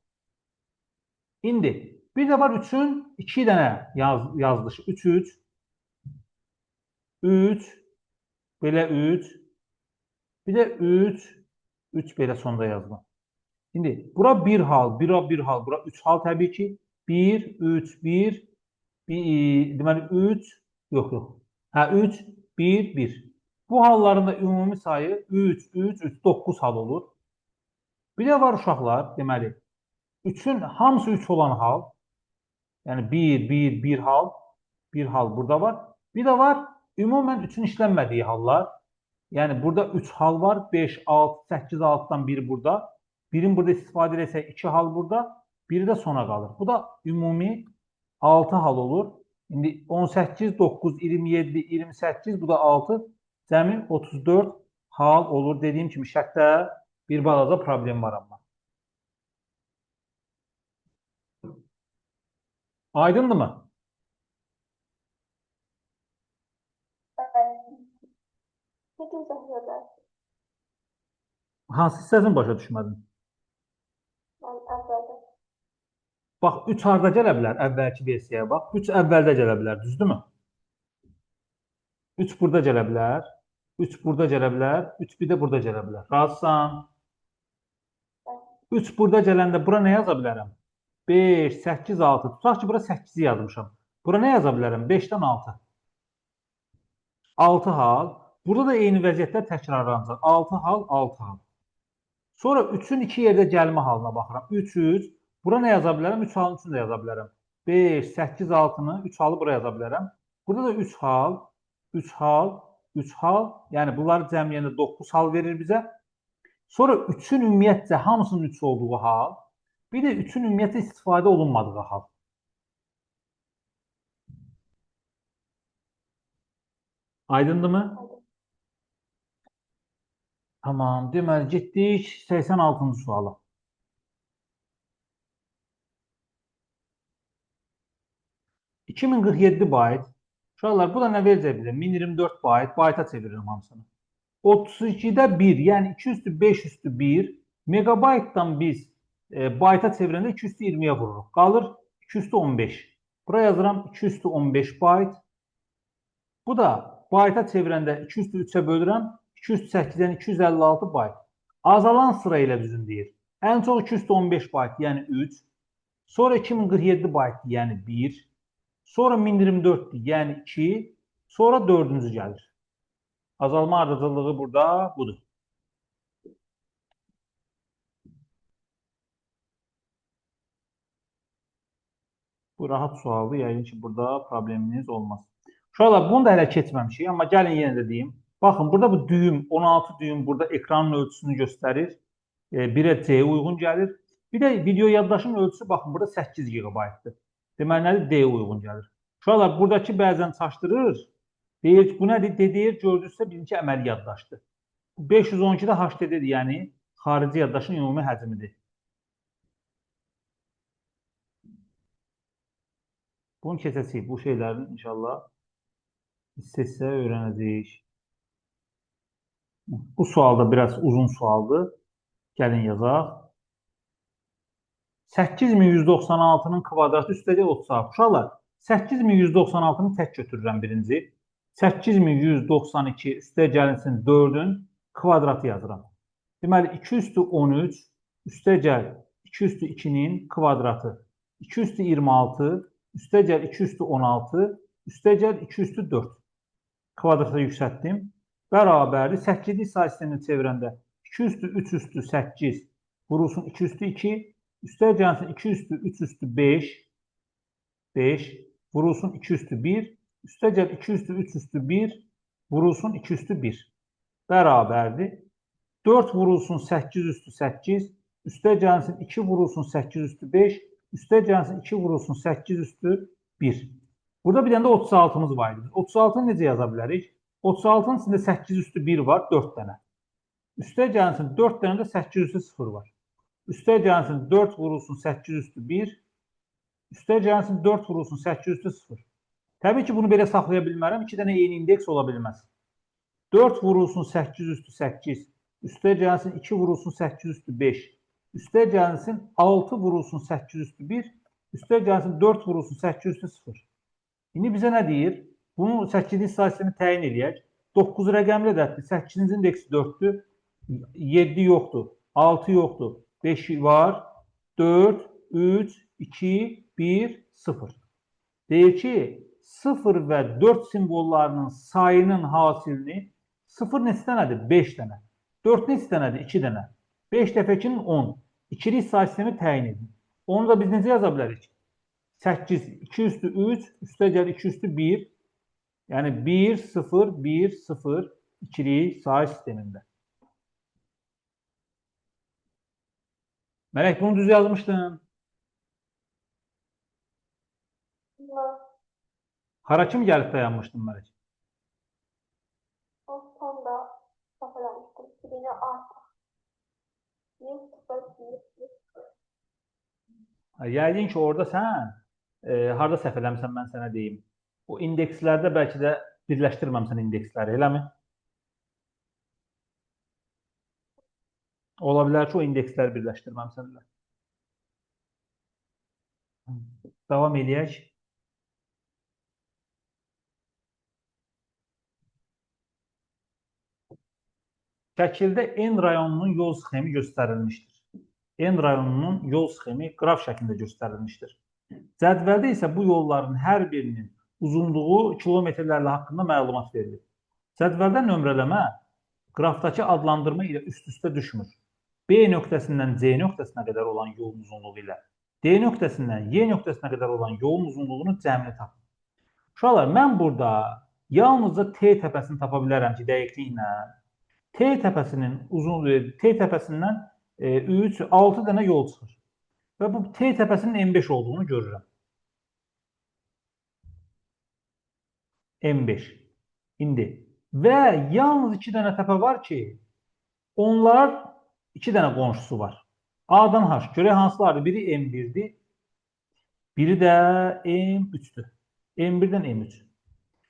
İndi bir də var 3'ün 2 dənə yazılışı. 3, 3, 3, belə 3, bir də 3, 3 belə sonda yazılır. İndi bura bir hal, bura bir hal, bura 3 hal təbii ki. 1, 3, 1, deməli 3, yox, yox. Hə, 3, 1, 1. Bu halların da ümumi sayı 3, 3, 3, 9 hal olur. Bir də var uşaqlar, deməli 3'ün hamısı 3 olan hal. Yəni 1, 1, 1 hal. Bir hal burada var. Bir də var ümumən 3'ün işlənmədiyi hallar. Yəni burada 3 hal var. 5, 6, 8, 6'dan biri burada. Birin burada istifadə etsək 2 hal burada. Biri də sona qalır. Bu da ümumi 6 hal olur. İndi 18, 9, 27, 28, bu da 6. Cəmi 34 hal olur. Dediyim kimi şərtdə bir balaca problem var amma. Aydındır mı? Ne izah edə bilərsiniz? Hansı hissəsini başa düşmədin? Mən əvvəldə. Bax, 3 harda gələ bilər? Əvvəlki versiyaya bax. 3 əvvəldə gələ bilər, düzdürmü? 3 burada gələ bilər. 3 burada gələ bilər. 3 bir də burada gələ bilər. Razısan? 3 burada gələndə bura nə yaza bilərəm? 5, 8, 6. Tutaq ki, bura 8-i yazmışam. Bura nə yaza bilərəm? 5-dən 6. 6 hal. Burada da eyni vəziyyətlər təkrarlanacaq. 6 hal, 6 hal. Sonra 3-ün 2 yerdə gəlmə halına baxıram. 3, 3. Bura nə yaza bilərəm? 3 halın üçün də yaza bilərəm. 5, 8, 6-nı 3 halı bura yaza bilərəm. Burada da 3 hal, 3 hal, 3 hal. Yəni bunları cəmləyəndə 9 hal verir bizə. Sonra 3-ün ümumiyyətcə hamısının 3 olduğu hal. Bir də 3-ün ümumiyyətlə istifadə olunmadığı hal. Aydındırmı? Tamam. Deməli, getdik 86-cı suala. $2047 bayt. Uşaqlar, bu da nə verəcək bizə? 1024 bayt. Bayta çeviririm hamısını. 32-də 1, yəni 2 üstü 5 üstü 1. Megabaytdan biz bayta çevirəndə 2 üstü 20-yə vururuq. Qalır 2 üstü 15. Bura yazıram 2 üstü 15 bayt. Bu da bayta çevirəndə 2 üstü 3-ə bölürəm. 2 üstü 8-dən 256 bayt. Azalan sıra ilə düzün deyir. Ən çox 2 üstü 15 bayt, yəni 3. Sonra 2047 bayt, yəni 1. Sonra 1024, yəni 2. Sonra 4-cü gəlir. Azalma ardıcıllığı burada budur. Bu rahat sualdır. Yəqin ki, burada probleminiz olmaz. Uşaqlar, bunu da hələ keçməmişik, amma gəlin yenə də deyim. Baxın, burada bu düyüm, 16 düyüm burada ekranın ölçüsünü göstərir. 1-ə C uyğun gəlir. Bir də video yaddaşının ölçüsü, baxın, burada 8 GB-dır. Deməli, nədir? D uyğun gəlir. Uşaqlar, buradakı bəzən çaşdırır. Deyir ki, bu nədir? Deyir, gördünüzsə, birinci əməli yaddaşdır. 512-də HDD-dir, yəni xarici yaddaşın ümumi həcmidir. Bunu keçəcəyik. Bu şeylərin inşallah hissə-hissə öyrənəcəyik. Bu sual da biraz uzun sualdır. Gəlin yazaq. 8196-nın kvadratı üstəlik 36. Uşaqlar, 8196-nı tək götürürəm birinci. 8192 üstə gəlinsin 4-ün kvadratı yazıram. Deməli, 2 üstü 13 üstə gəl 2 üstü 2-nin kvadratı. 2 üstü 26 üstə gəl 2 üstü 16 üstə gəl 2 üstü 4. Kvadrata yüksəltdim. Bərabərdir. 8-ci say sistemini çevirəndə 2 üstü 3 üstü 8 vurulsun 2 üstü 2 üstə gəlsin 2 üstü 3 üstü 5 5 vurulsun 2 üstü 1 üstə gəl 2 üstü 3 üstü 1 vurulsun 2 üstü 1 bərabərdir. 4 vurulsun 8 üstü 8 üstə gəlsin 2 vurulsun 8 üstü 5 üstə gəlsin 2 vurulsun 8 üstü 1. Burada bir dənə də 36-mız var idi. 36-nı necə yaza bilərik? 36-nın içində 8 üstü 1 var, 4 dənə. Üstə gəlsin 4 dənə də 8 üstü 0 var. Üstə gəlsin 4 vurulsun 8 üstü 1. Üstə gəlsin 4 vurulsun 8 üstü 0. Təbii ki, bunu belə saxlaya bilmərəm. 2 dənə eyni indeks ola bilməz. 4 vurulsun 8 üstü 8. Üstə gəlsin 2 vurulsun 8 üstü 5. Üstə gəlsin 6 vurulsun 8 üstü 1. Üstə gəlsin 4 vurulsun 8 üstü 0. İndi bizə nə deyir? Bunu 8-ci say sistemi təyin eləyək. 9 rəqəmli ədəddir. 8-ci indeksi 4-dür. 7 yoxdur. 6 yoxdur. 5 var. 4, 3, 2, 1, 0. Deyir ki, 0 və 4 simvollarının sayının hasilini 0 neçə dənədir? 5 dənə. 4 neçə dənədir? 2 dənə. 5 dəfə 2-nin 10. İkili say sistemi təyin edin. Onu da biz necə yaza bilərik? 8, 2 üstü 3, üstə gəl 2 üstü 1. Yəni 1, 0, 1, 0 ikili say sistemində. Mələk, bunu düz yazmışdın. Hara kimi gəlib dayanmışdın Mələk? O sonda səhvələmişdim. Birini artıq. Yəqin ki, orada sən harada səhv eləmişsən, mən sənə deyim. O indekslərdə bəlkə də birləşdirməmsən indeksləri, eləmi? Ola bilər ki, o indeksləri birləşdirməmisənlər. Davam eləyək. Şəkildə N rayonunun yol sxemi göstərilmişdir. N rayonunun yol sxemi qraf şəklində göstərilmişdir. Cədvəldə isə bu yolların hər birinin uzunluğu kilometrlərlə haqqında məlumat verilir. Cədvəldə nömrələmə qrafdakı adlandırma ilə üst-üstə düşmür. B nöqtəsindən C nöqtəsinə qədər olan yolun uzunluğu ilə D nöqtəsindən Y nöqtəsinə qədər olan yolun uzunluğunun cəmini tapın. Uşaqlar, mən burada yalnızca T təpəsini tapa bilərəm ki, dəqiqliklə. T təpəsindən 6 dənə yol çıxır. Və bu T təpəsinin M5 olduğunu görürəm. M5. İndi və yalnız 2 dənə təpə var ki, onlar 2 dənə qonşusu var. A'dan H. Görək hansılardır? Biri M1'dir, biri də M3'dür. M1'dən M3.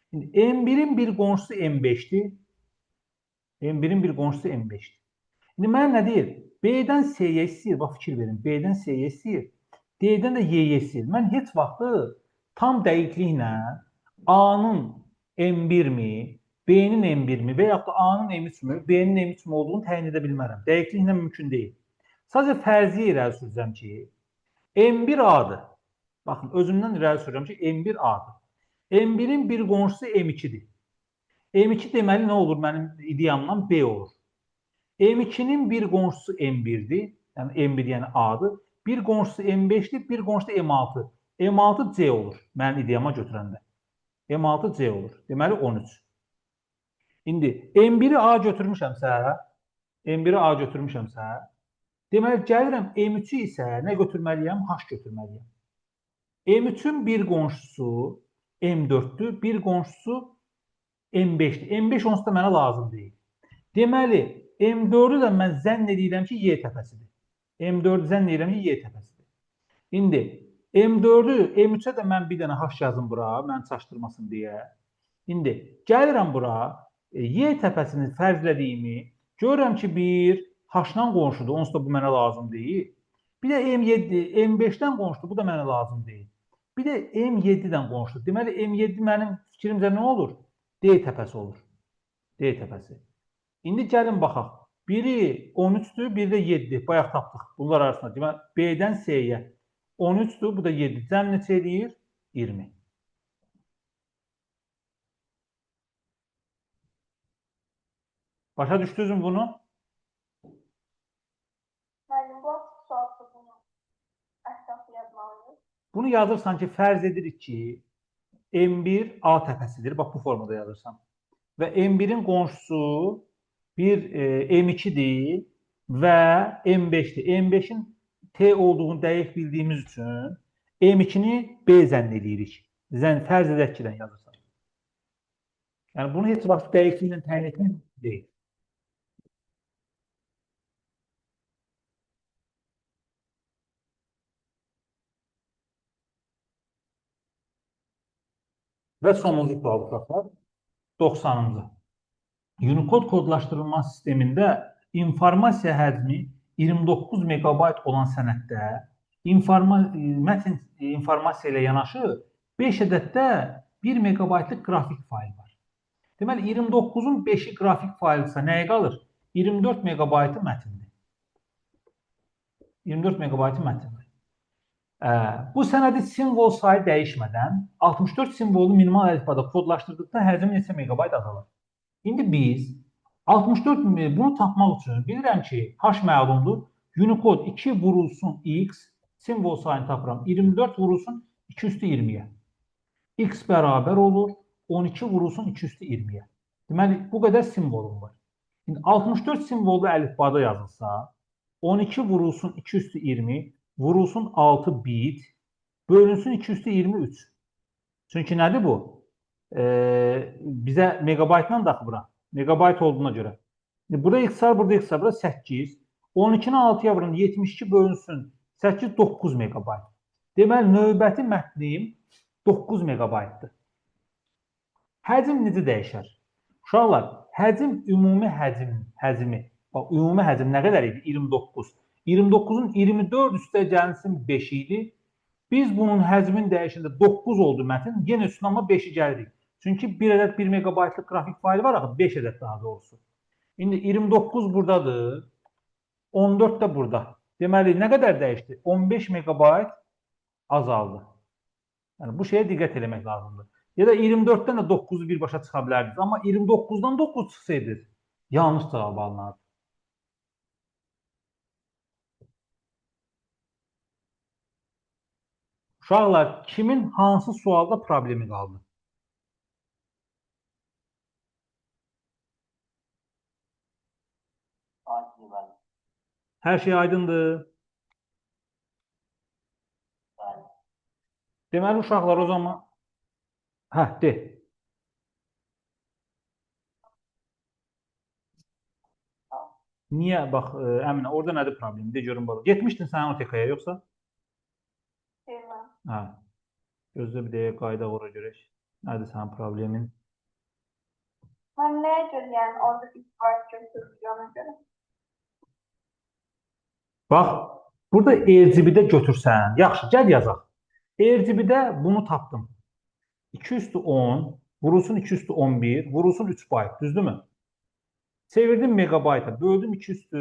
Şimdi M1'in bir qonşusu M5'dir. M1'in bir qonşusu M5'dir. Şimdi mənə nə deyir? B-dən C-yə istəyir. Bax, fikir verin. B-dən C-yə istəyir. D-dən də Y-yə istəyir. Mən heç vaxtı tam dəqiqliklə A-nın M1-mi, B-nin M1-mi və yaxud da A-nın M3-mü, B-nin M3-mü olduğunu təyin edə bilmərəm. Dəqiqliklə mümkün deyil. Sadəcə fərziyə irəli sürəcəm ki, M1 A-dır. Baxın, özümdən irəli sürəcəm ki, M1 A-dır. M1'in bir qonşusu M2'dir. M2 deməli nə olur mənim ideyamdan? B olur. M2'nin bir qonşusu M1'dir. Yəni M1 yəni A'dır. Bir qonşusu M5'dir, bir qonşusu M6. M6 C olur. Mənim ideyama götürəndə. M6 C olur. Deməli 13. İndi M1'i A götürmüşəmsə, deməli gəlirəm M3'ü isə nə götürməliyəm? H götürməliyəm. M3'ün bir qonşusu M4'dür, bir qonşusu M5'dir. M5 onsuz da mənə lazım deyil. Deməli, M4'ü də mən zənn edirəm ki, Y təpəsidir. M4'ü zənn edirəm ki, Y təpəsidir. İndi M4'ü, M3'ə də mən bir dənə H yazım bura, mən çaşdırmasın deyə. İndi gəlirəm bura, Y təpəsini fərzlədiyimi görürəm ki, bir H-dan qonşudur, onsuz da bu mənə lazım deyil. Bir də M7, M5'dən qonşudur, bu da mənə lazım deyil. Bir də M7'dən qonşudur. Deməli, M7 mənim fikrimcə nə olur? D təpəsi olur. D təpəsi. İndi gəlin baxaq. Biri 13'dür, biri də 7'dir. Bayaq tapdıq. Bunlar arasında. Deməli, B-dən C-yə 13'dür, bu da 7. Cəm neçə eləyir? 20. Başa düşdünüzmü bunu? Müəllim, bu sualsız bunu əsas yazmalıyıq. Bunu yazırsan ki, fərz edirik ki, M1 A təpəsidir. Bax, bu formada yazırsan. Və M1'in qonşusu bir M2'dir və M5'dir. M5'in T olduğunu dəqiq bildiyimiz üçün M2'ni B zənn edirik. Fərz edək ki, yazırsan. Yəni, bunu heç vaxt dəqiqliklə təyin etmək deyil. Və sonuncu sual uşaqlar, 90-cı. Unicode kodlaşdırılma sistemində informasiya həcmi 29 megabayt olan sənəddə mətn informasiya ilə yanaşı 5 ədəddə 1 megabaytlıq qrafik fayl var. Deməli, 29'un 5'i qrafik faylsa nəyə qalır? 24 megabaytı mətindir. 24 megabaytı mətindir. Bu sənədi simvol sayı dəyişmədən 64 simvolunu minimal əlifbada kodlaşdırdıqda həcmi neçə megabayt azalır? İndi biz 64 bunu tapmaq üçün bilirəm ki, H məlumdur. Unicode 2 vurulsun X simvol sayını tapıram. 24 vurulsun 2 üstü 20'yə. X bərabər olur 12 vurulsun 2 üstü 20'yə. Deməli, bu qədər simvolum var. Şimdi 64 simvollu əlifbada yazılsa 12 vurulsun 2 üstü 20 vurulsun 6 bit bölünsün 2 üstü 23. Çünki nədir bu? Bizə megabaytla daxı bura. Megabayt olduğuna görə. Burada x var, burada x var, burada 8. 12'ni 6'ya vurun, 72 bölünsün 8, 9 megabayt. Deməli, növbəti mətnim 9 megabaytdır. Həcm necə dəyişər? Uşaqlar, həcm ümumi həcmi Bax, ümumi həcm nə qədər idi? 29. 29-un 24 üstəgəlsin 5 idi. Biz bunun həcmin dəyişində 9 oldu mətn. Yenə üstünə amma 5-i gəlirik. Çünki 1 ədəd 1 megabaytlıq qrafik faylı var axı, 5 ədəd daha doğrusu. İndi 29 buradadır. 14 də burada. Deməli, nə qədər dəyişdi? 15 megabayt azaldı. Yəni, bu şeyə diqqət eləmək lazımdır. Ya da 24-dən də 9-u birbaşa çıxa bilərdiniz. Amma 29-dan 9 çıxsaydı, yanlış cavab alınardı. Uşaqlar, kimin hansı sualda problemi qaldı? Akif bəli. Hər şey aydındır. Bəli. Deməli, uşaqlar o zaman... Hə, de. Niyə? Bax, Əminə, orada nədir problemi? De görüm baba. Getmişdin sən OTK-ya yoxsa? Deyirəm. Hə. Gözlə bir dəqiqə qayda ora görək. Nədir sənin problemin? Mən nəyə görə, yəni orada istifadət götürürük ona görə? Bax, burada RGB-də götürsən. Yaxşı, gəl yazaq. RGB-də bunu tapdım. 2 üstü 10, vurulsun 2 üstü 11, vurulsun 3 bayt. Düzdürmü? Çevirdim megabayta. Böldüm 2 üstü.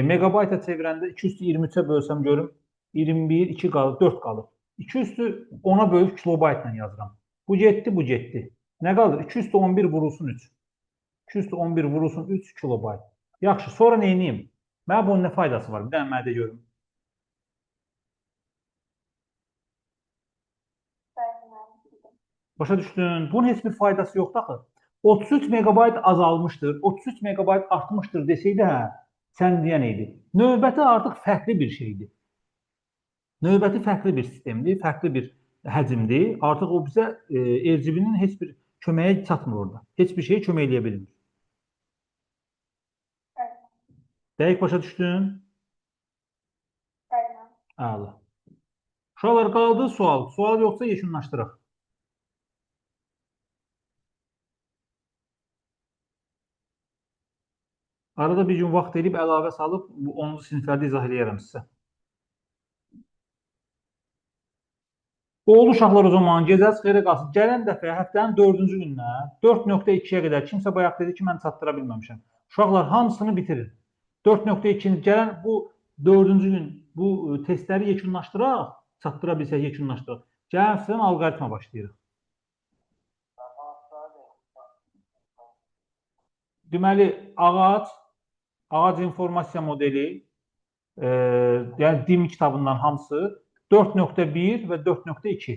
Megabayta çevirəndə 2 üstü 23-ə bölsəm görüm. 21, 2 qalır, 4 qalır. 2 üstü 10-a bölüb kilobaytla yazıram. Bu getdi, bu getdi. Nə qalır? 2 üstü 11 vurulsun 3. 2 üstü 11 vurulsun 3 kilobayt. Yaxşı, sonra nə edeyim? Mənə bunun nə faydası var? Bir dənə mənə də görüm. Başa düşdün? Bunun heç bir faydası yoxdur axı. 33 megabayt azalmışdır, 33 megabayt artmışdır desəydi, hə, sən deyən idi. Növbəti artıq fərqli bir şeydir. Növbəti fərqli bir sistemdir, fərqli bir həcmdir. Artıq o bizə RGB-nin heç bir köməyə çatmır orada. Heç bir şeyə kömək eləyə bilmir. Dəqiq başa düşdün? Əla. Uşaqlar, qaldı sual. Sual yoxsa yekunlaşdıraq. Arada bir gün vaxt edib əlavə salıb 10-cu siniflərdə izah eləyərəm sizə. Oldu uşaqlar o zaman, gecəniz xeyrə qalsın. Gələn dəfə həftənin 4-cü gününə 4.2-yə qədər kimsə bayaq dedi ki, mən çatdıra bilməmişəm. Uşaqlar hamısını bitirin. 4.2-ni gələn bu 4-cü gün bu testləri yekunlaşdıraq, çatdıra bilsək yekunlaşdıraq. Gələn həftədən alqoritma başlayırıq. Deməli, ağac informasiya modeli, yəni DIM kitabından hamısı 4.1 və 4.2.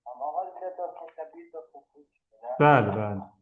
Amma var bir də 4.1, 4.3. Bəli, bəli.